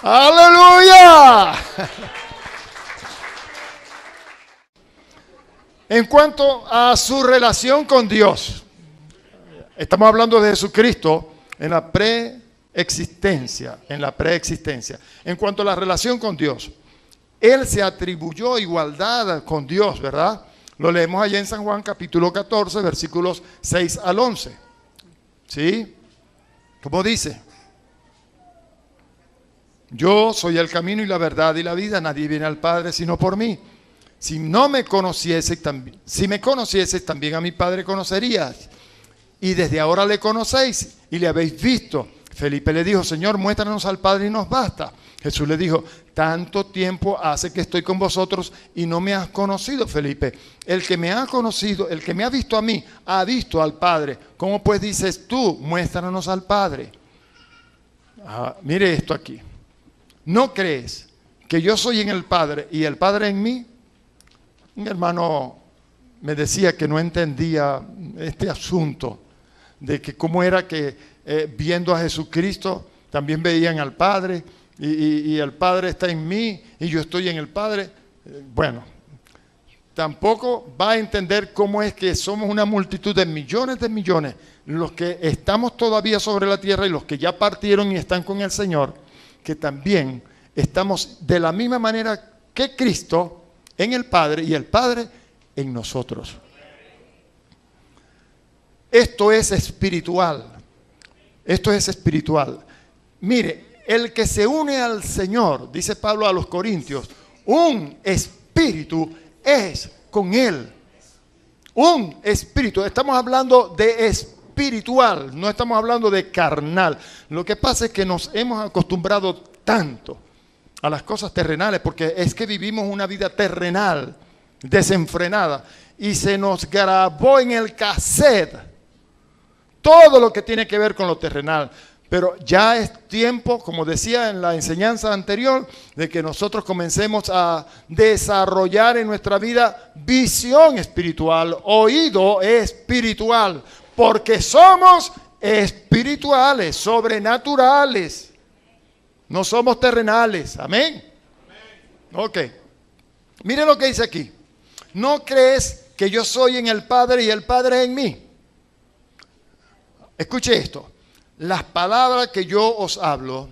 Speaker 2: ¡Aleluya! En cuanto a su relación con Dios, estamos hablando de Jesucristo en la preexistencia. En cuanto a la relación con Dios, Él se atribuyó igualdad con Dios, ¿verdad? Lo leemos allá en San Juan capítulo 14, versículos 6 al 11. ¿Sí? ¿Cómo dice? Yo soy el camino y la verdad y la vida, nadie viene al Padre sino por mí. Si me conocieses también a mi Padre conocerías. Y desde ahora le conocéis y le habéis visto. Felipe le dijo, Señor, muéstranos al Padre y nos basta. Jesús le dijo, tanto tiempo hace que estoy con vosotros y no me has conocido, Felipe. El que me ha conocido, el que me ha visto a mí, ha visto al Padre. ¿Cómo pues dices tú, muéstranos al Padre? Mire esto aquí. ¿No crees que yo soy en el Padre y el Padre en mí? Un hermano me decía que no entendía este asunto de que cómo era que viendo a Jesucristo también veían al Padre y el Padre está en mí y yo estoy en el Padre. Bueno, tampoco va a entender cómo es que somos una multitud de millones, los que estamos todavía sobre la tierra y los que ya partieron y están con el Señor, que también estamos de la misma manera que Cristo en el Padre y el Padre en nosotros. Esto es espiritual. Esto es espiritual. Mire, el que se une al Señor, dice Pablo a los Corintios, un espíritu es con Él. Un espíritu. Estamos hablando de espiritual, no estamos hablando de carnal. Lo que pasa es que nos hemos acostumbrado tanto a las cosas terrenales, porque es que vivimos una vida terrenal, desenfrenada, y se nos grabó en el cassette todo lo que tiene que ver con lo terrenal. Pero ya es tiempo, como decía en la enseñanza anterior, de que nosotros comencemos a desarrollar en nuestra vida visión espiritual, oído espiritual, porque somos espirituales, sobrenaturales. No somos terrenales. Amén. Ok. Mire lo que dice aquí. ¿No crees que yo soy en el Padre y el Padre en mí? Escuche esto. Las palabras que yo os hablo,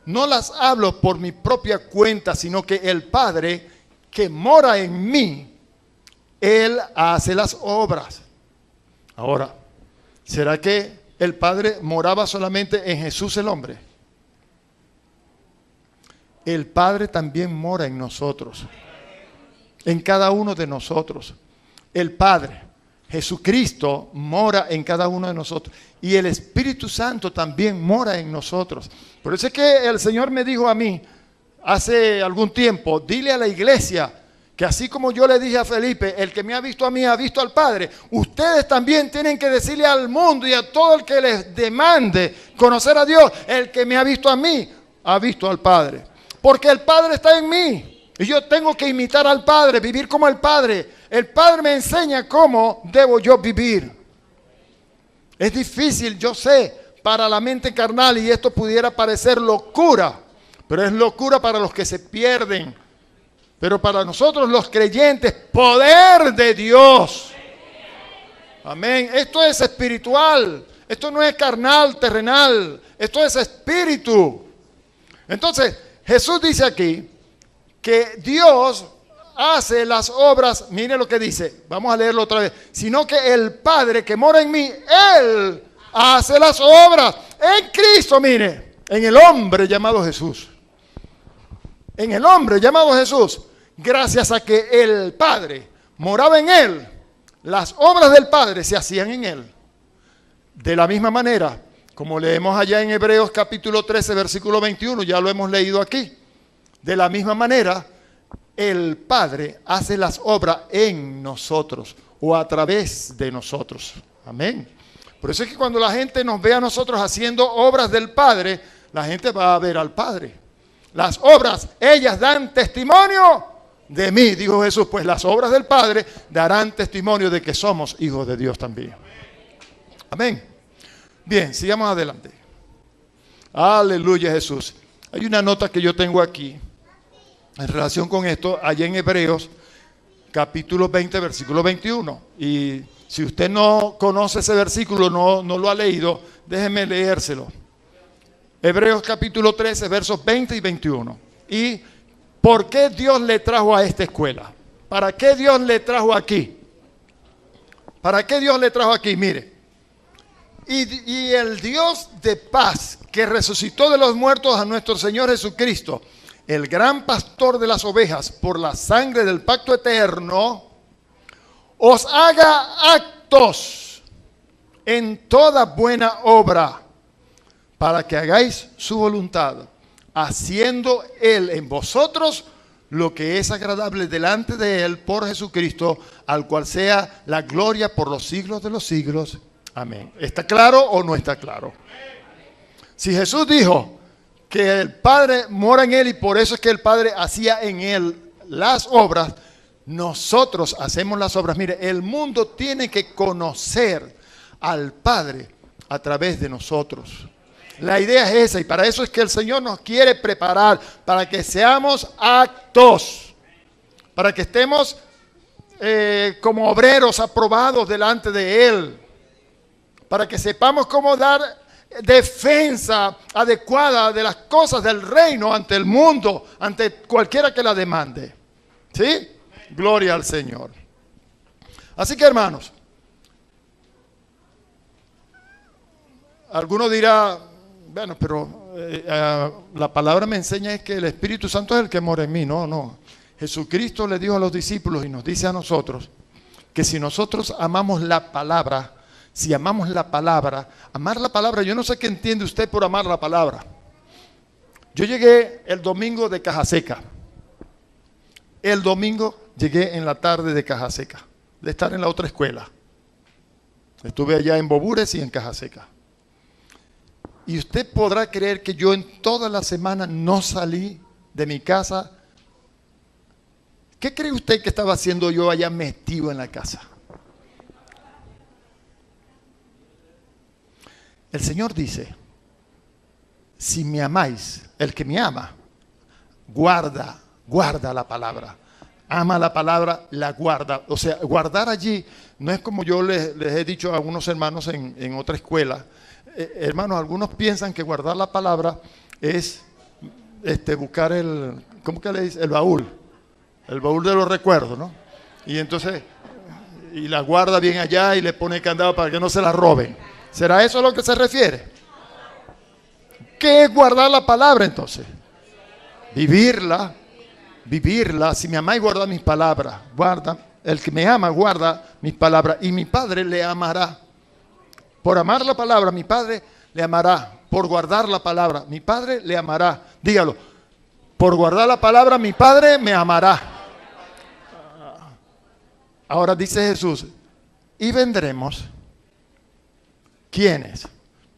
Speaker 2: no las hablo por mi propia cuenta, sino que el Padre que mora en mí, Él hace las obras. Ahora, ¿será que el Padre moraba solamente en Jesús el hombre? El Padre también mora en nosotros, en cada uno de nosotros. El Padre, Jesucristo, mora en cada uno de nosotros. Y el Espíritu Santo también mora en nosotros. Por eso es que el Señor me dijo a mí, hace algún tiempo, dile a la iglesia, que así como yo le dije a Felipe, el que me ha visto a mí ha visto al Padre. Ustedes también tienen que decirle al mundo y a todo el que les demande conocer a Dios, el que me ha visto a mí ha visto al Padre. Porque el Padre está en mí y yo tengo que imitar al Padre, vivir como el Padre. El Padre me enseña cómo debo yo vivir. Es difícil, yo sé, para la mente carnal, y esto pudiera parecer locura, pero es locura para los que se pierden. Pero para nosotros los creyentes, poder de Dios. Amén. Esto es espiritual. Esto no es carnal, terrenal. Esto es espíritu. Entonces, Jesús dice aquí que Dios hace las obras, mire lo que dice, vamos a leerlo otra vez, sino que el Padre que mora en mí, Él hace las obras en Cristo, mire, en el hombre llamado Jesús. En el hombre llamado Jesús, gracias a que el Padre moraba en Él, las obras del Padre se hacían en Él. De la misma manera, como leemos allá en Hebreos capítulo 13, versículo 21, ya lo hemos leído aquí. De la misma manera, el Padre hace las obras en nosotros o a través de nosotros. Amén. Por eso es que cuando la gente nos ve a nosotros haciendo obras del Padre, la gente va a ver al Padre. Las obras, ellas dan testimonio de mí, dijo Jesús, pues las obras del Padre darán testimonio de que somos hijos de Dios también. Amén. Bien, sigamos adelante. Aleluya, Jesús. Hay una nota que yo tengo aquí en relación con esto, allá en Hebreos, capítulo 20, versículo 21. Y si usted no conoce ese versículo, no lo ha leído, déjeme leérselo. Hebreos capítulo 13, versos 20 y 21. ¿Y por qué Dios le trajo a esta escuela? ¿Para qué Dios le trajo aquí? ¿Para qué Dios le trajo aquí? Mire. Y el Dios de paz, que resucitó de los muertos a nuestro Señor Jesucristo, el gran pastor de las ovejas, por la sangre del pacto eterno, os haga actos en toda buena obra, para que hagáis su voluntad, haciendo Él en vosotros lo que es agradable delante de Él por Jesucristo, al cual sea la gloria por los siglos de los siglos. Amén. ¿Está claro o no está claro? Si Jesús dijo que el Padre mora en Él y por eso es que el Padre hacía en Él las obras, nosotros hacemos las obras. Mire, el mundo tiene que conocer al Padre a través de nosotros. La idea es esa, y para eso es que el Señor nos quiere preparar, para que seamos aptos, para que estemos como obreros aprobados delante de Él, para que sepamos cómo dar defensa adecuada de las cosas del reino ante el mundo, ante cualquiera que la demande. ¿Sí? Gloria al Señor. Así que, hermanos, alguno dirá, bueno, pero la palabra me enseña es que el Espíritu Santo es el que mora en mí. No. Jesucristo le dijo a los discípulos y nos dice a nosotros que si nosotros amamos la palabra, si amamos la palabra, amar la palabra, yo no sé qué entiende usted por amar la palabra. Yo llegué el domingo de Cajaseca. El domingo llegué en la tarde de Cajaseca, de estar en la otra escuela. Estuve allá en Bobures y en Cajaseca. Y usted podrá creer que yo en toda la semana no salí de mi casa. ¿Qué cree usted que estaba haciendo yo allá metido en la casa? El Señor dice, si me amáis, el que me ama, guarda la palabra. Ama la palabra, la guarda. O sea, guardar allí no es como yo les he dicho a algunos hermanos en otra escuela. Hermanos, algunos piensan que guardar la palabra es buscar ¿cómo que le dice? El baúl de los recuerdos, ¿no? Y entonces, y la guarda bien allá y le pone candado para que no se la roben. ¿Será eso a lo que se refiere? ¿Qué es guardar la palabra entonces? Vivirla. Si me amáis, guarda mis palabras. El que me ama, guarda mis palabras. Y mi Padre le amará. Por amar la palabra, mi Padre le amará. Por guardar la palabra, mi Padre le amará. Dígalo. Por guardar la palabra, mi Padre me amará. Ahora dice Jesús, y vendremos. ¿Quiénes?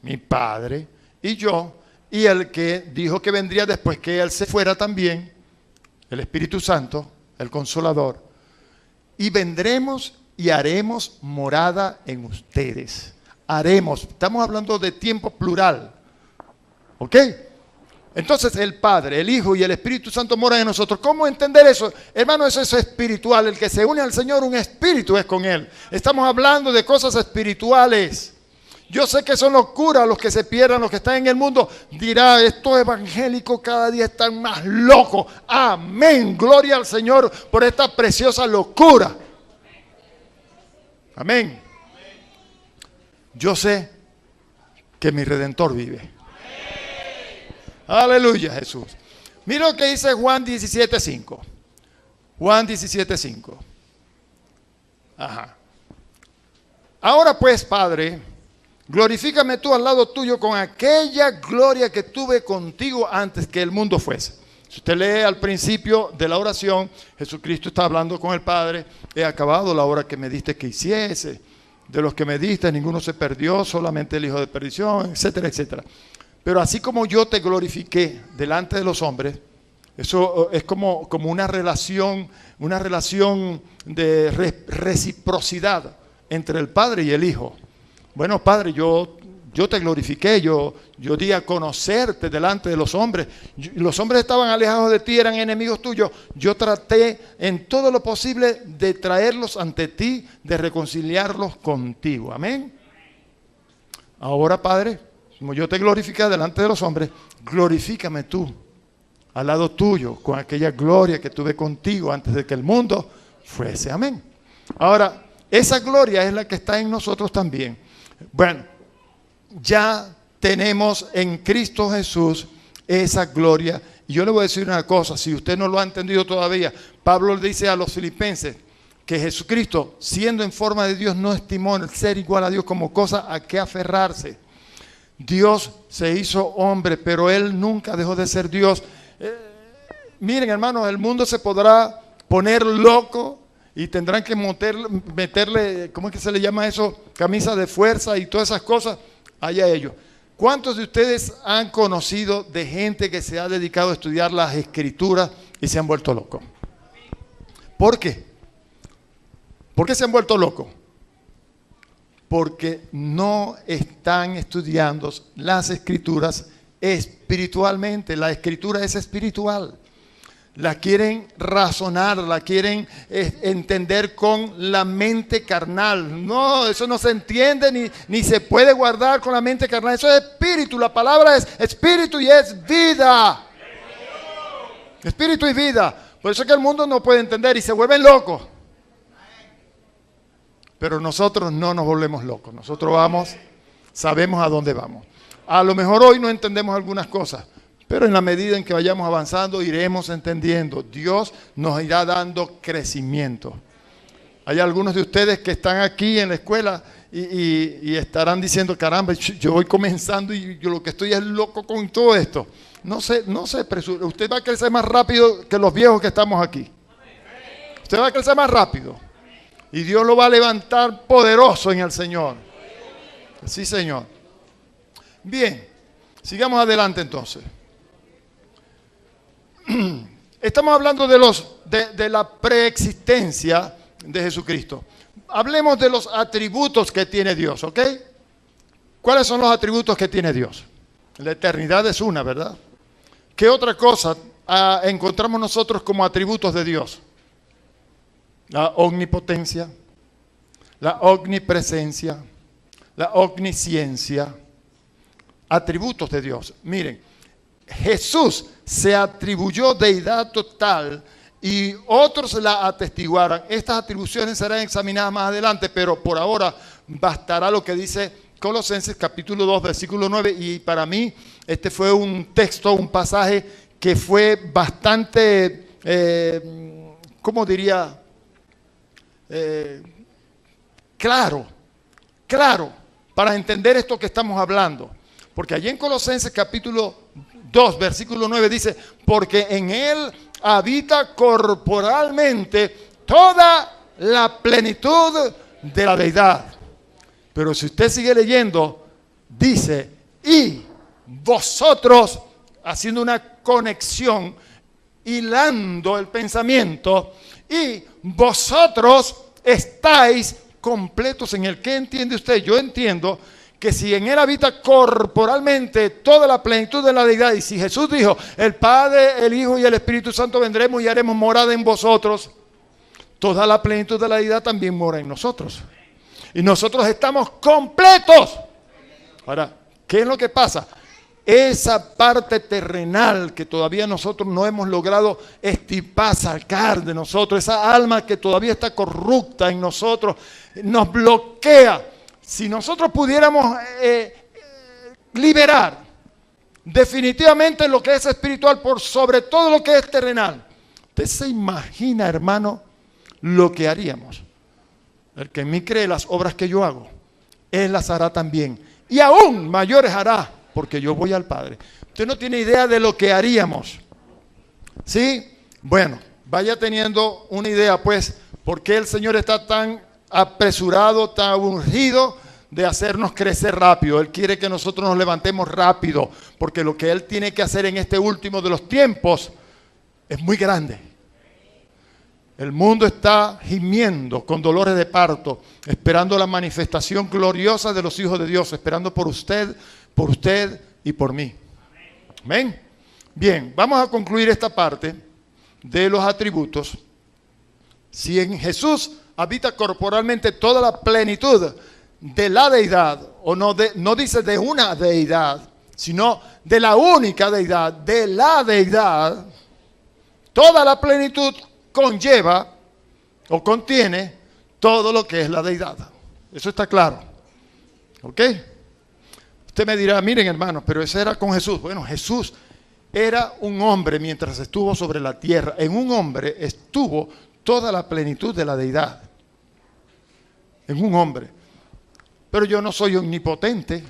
Speaker 2: Mi Padre y yo, y el que dijo que vendría después que Él se fuera también, el Espíritu Santo, el Consolador, y vendremos y haremos morada en ustedes. Haremos, estamos hablando de tiempo plural, ¿ok? Entonces el Padre, el Hijo y el Espíritu Santo moran en nosotros. ¿Cómo entender eso? Hermano, eso es espiritual. El que se une al Señor, un espíritu es con Él. Estamos hablando de cosas espirituales. Yo sé que son locuras los que se pierdan, los que están en el mundo. Dirá, estos evangélicos cada día están más locos. Amén. Gloria al Señor por esta preciosa locura. Amén. Yo sé que mi Redentor vive. Aleluya, Jesús. Mira lo que dice Juan 17:5. Juan 17:5. Ajá. Ahora pues, Padre, glorifícame tú al lado tuyo con aquella gloria que tuve contigo antes que el mundo fuese. Si usted lee al principio de la oración, Jesucristo está hablando con el Padre. He acabado la obra que me diste que hiciese. De los que me diste, ninguno se perdió, solamente el hijo de perdición, etcétera, etcétera. Pero así como yo te glorifiqué delante de los hombres, eso es como una relación de reciprocidad entre el Padre y el Hijo. Bueno, Padre, yo te glorifiqué, yo di a conocerte delante de los hombres. Los hombres estaban alejados de ti, eran enemigos tuyos. Yo traté en todo lo posible de traerlos ante ti, de reconciliarlos contigo. Amén. Ahora, Padre, como yo te glorifiqué delante de los hombres, glorifícame tú al lado tuyo con aquella gloria que tuve contigo antes de que el mundo fuese. Amén. Ahora, esa gloria es la que está en nosotros también. Bueno, ya tenemos en Cristo Jesús esa gloria. Y yo le voy a decir una cosa, si usted no lo ha entendido todavía, Pablo le dice a los filipenses que Jesucristo, siendo en forma de Dios, no estimó el ser igual a Dios como cosa a que aferrarse. Dios se hizo hombre, pero Él nunca dejó de ser Dios. Miren, hermanos, el mundo se podrá poner loco y tendrán que meterle, ¿cómo es que se le llama eso? Camisa de fuerza y todas esas cosas. Allá ellos. ¿Cuántos de ustedes han conocido de gente que se ha dedicado a estudiar las Escrituras y se han vuelto locos? ¿Por qué? ¿Por qué se han vuelto locos? Porque no están estudiando las Escrituras espiritualmente. La Escritura es espiritual. La quieren razonar, la quieren entender con la mente carnal. No, eso no se entiende ni se puede guardar con la mente carnal. Eso es espíritu. La palabra es espíritu y es vida. Espíritu y vida. Por eso es que el mundo no puede entender y se vuelven locos. Pero nosotros no nos volvemos locos. Nosotros vamos, sabemos a dónde vamos. A lo mejor hoy no entendemos algunas cosas, pero en la medida en que vayamos avanzando iremos entendiendo. Dios nos irá dando crecimiento. Hay algunos de ustedes que están aquí en la escuela y estarán diciendo, caramba, yo voy comenzando y yo lo que estoy es loco con todo esto. No se apresure. Usted va a crecer más rápido que los viejos que estamos aquí. Usted va a crecer más rápido. Y Dios lo va a levantar poderoso en el Señor. Sí, Señor. Bien, sigamos adelante entonces. Estamos hablando de la preexistencia de Jesucristo. Hablemos de los atributos que tiene Dios, ¿ok? ¿Cuáles son los atributos que tiene Dios? La eternidad es una, ¿verdad? ¿Qué otra cosa encontramos nosotros como atributos de Dios? La omnipotencia, la omnipresencia, la omnisciencia. Atributos de Dios. Miren, Jesús se atribuyó deidad total y otros la atestiguaron. Estas atribuciones serán examinadas más adelante, pero por ahora bastará lo que dice Colosenses capítulo 2, versículo 9. Y para mí este fue un texto, un pasaje que fue bastante, ¿cómo diría? Claro para entender esto que estamos hablando. Porque allí en Colosenses capítulo 2, versículo 9 dice, porque en Él habita corporalmente toda la plenitud de la deidad. Pero si usted sigue leyendo, dice, y vosotros, haciendo una conexión, hilando el pensamiento, y vosotros estáis completos en Él. ¿Qué entiende usted? Yo entiendo que si en Él habita corporalmente toda la plenitud de la deidad, y si Jesús dijo, el Padre, el Hijo y el Espíritu Santo vendremos y haremos morada en vosotros, toda la plenitud de la deidad también mora en nosotros. Y nosotros estamos completos. Ahora, ¿qué es lo que pasa? Esa parte terrenal que todavía nosotros no hemos logrado extirpar, sacar de nosotros, esa alma que todavía está corrupta en nosotros, nos bloquea. Si nosotros pudiéramos liberar definitivamente lo que es espiritual por sobre todo lo que es terrenal, usted se imagina, hermano, lo que haríamos. El que en mí cree las obras que yo hago, Él las hará también. Y aún mayores hará, porque yo voy al Padre. Usted no tiene idea de lo que haríamos. ¿Sí? Bueno, vaya teniendo una idea, pues, por qué el Señor está tan apresurado, tan urgido de hacernos crecer rápido. Él quiere que nosotros nos levantemos rápido, porque lo que Él tiene que hacer en este último de los tiempos es muy grande. El mundo está gimiendo con dolores de parto, esperando la manifestación gloriosa de los hijos de Dios, esperando por usted y por mí. Amén. Bien, vamos a concluir esta parte de los atributos. Si en Jesús habita corporalmente toda la plenitud de la deidad, o no dice de una deidad, sino de la única deidad, de la deidad, toda la plenitud conlleva o contiene todo lo que es la deidad. Eso está claro. ¿Ok? Usted me dirá, miren hermanos, pero eso era con Jesús. Bueno, Jesús era un hombre mientras estuvo sobre la tierra. En un hombre estuvo toda la plenitud de la deidad. En un hombre. Pero yo no soy omnipotente,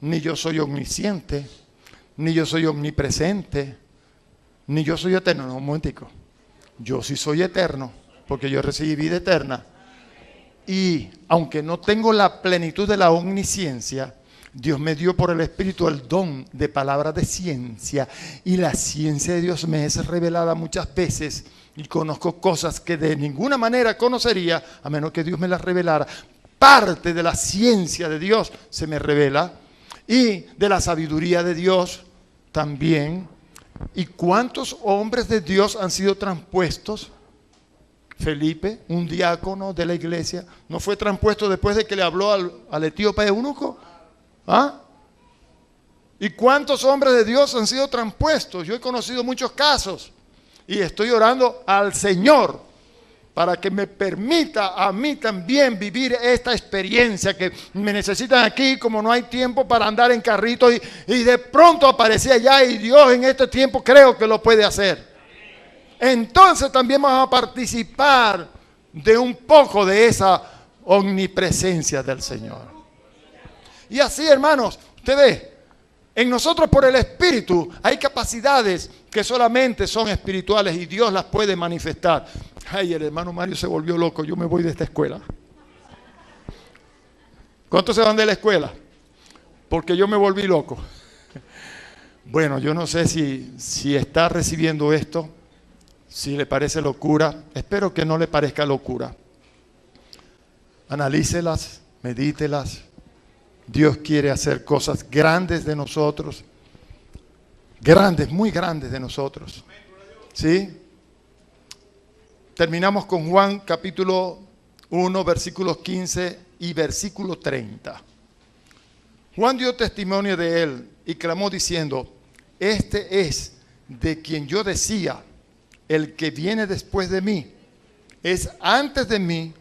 Speaker 2: ni yo soy omnisciente, ni yo soy omnipresente, ni yo soy eterno. No, un momentico. Yo sí soy eterno, porque yo recibí vida eterna. Y aunque no tengo la plenitud de la omnisciencia, Dios me dio por el Espíritu el don de palabra de ciencia. Y la ciencia de Dios me es revelada muchas veces. Y conozco cosas que de ninguna manera conocería, a menos que Dios me las revelara. Parte de la ciencia de Dios se me revela. Y de la sabiduría de Dios también. ¿Y cuántos hombres de Dios han sido transpuestos? Felipe, un diácono de la iglesia, ¿no fue transpuesto después de que le habló al etíope eunuco? ¿Ah? ¿Y cuántos hombres de Dios han sido transpuestos? Yo he conocido muchos casos y estoy orando al Señor para que me permita a mí también vivir esta experiencia que me necesitan aquí, como no hay tiempo para andar en carritos y de pronto aparecía allá y Dios en este tiempo creo que lo puede hacer. Entonces también vamos a participar de un poco de esa omnipresencia del Señor. Y así, hermanos, usted ve, en nosotros por el Espíritu hay capacidades que solamente son espirituales y Dios las puede manifestar. Ay, el hermano Mario se volvió loco, yo me voy de esta escuela. ¿Cuántos se van de la escuela? Porque yo me volví loco. Bueno, yo no sé si está recibiendo esto, si le parece locura. Espero que no le parezca locura. Analícelas, medítelas. Dios quiere hacer cosas grandes de nosotros. Grandes, muy grandes de nosotros. ¿Sí? Terminamos con Juan capítulo 1, versículos 15 y versículo 30. Juan dio testimonio de él y clamó diciendo: este es de quien yo decía, el que viene después de mí, es antes de mí,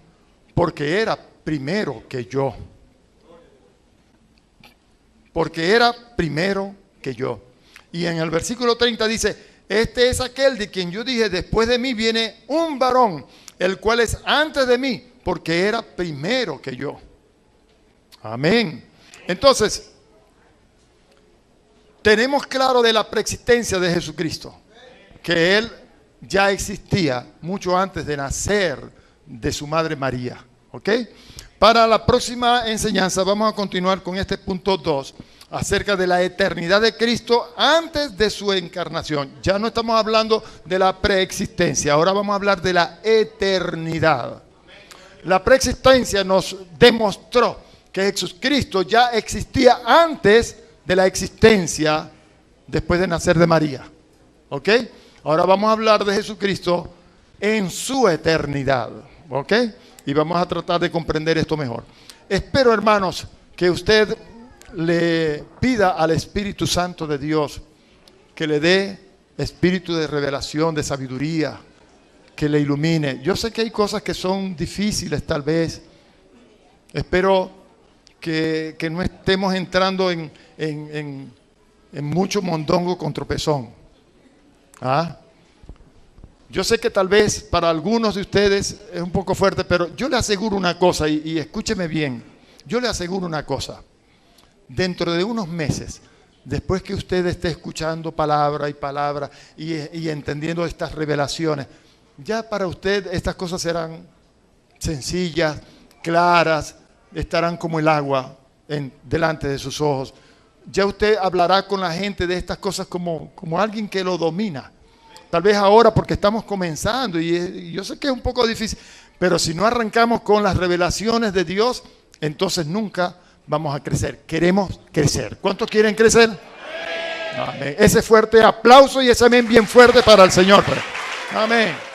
Speaker 2: porque era primero que yo. Porque era primero que yo. Y en el versículo 30 dice: este es aquel de quien yo dije, después de mí viene un varón, el cual es antes de mí, porque era primero que yo. Amén. Entonces, tenemos claro de la preexistencia de Jesucristo, que Él ya existía mucho antes de nacer de su madre María. ¿Ok? Para la próxima enseñanza vamos a continuar con este punto 2, acerca de la eternidad de Cristo antes de su encarnación. Ya no estamos hablando de la preexistencia, ahora vamos a hablar de la eternidad. La preexistencia nos demostró que Jesucristo ya existía antes de la existencia después de nacer de María. ¿Ok? Ahora vamos a hablar de Jesucristo en su eternidad. ¿Ok? Y vamos a tratar de comprender esto mejor. Espero, hermanos, que usted le pida al Espíritu Santo de Dios que le dé espíritu de revelación, de sabiduría, que le ilumine. Yo sé que hay cosas que son difíciles tal vez. Espero que no estemos entrando en mucho mondongo con tropezón. ¿Ah? Yo sé que tal vez para algunos de ustedes es un poco fuerte, pero yo le aseguro una cosa, y escúcheme bien, yo le aseguro una cosa. Dentro de unos meses, después que usted esté escuchando palabra y palabra y entendiendo estas revelaciones, ya para usted estas cosas serán sencillas, claras, estarán como el agua delante de sus ojos. Ya usted hablará con la gente de estas cosas como alguien que lo domina. Tal vez ahora porque estamos comenzando y yo sé que es un poco difícil, pero si no arrancamos con las revelaciones de Dios, entonces nunca vamos a crecer. Queremos crecer. ¿Cuántos quieren crecer? Amén. Ese fuerte aplauso y ese amén bien fuerte para el Señor. Amén.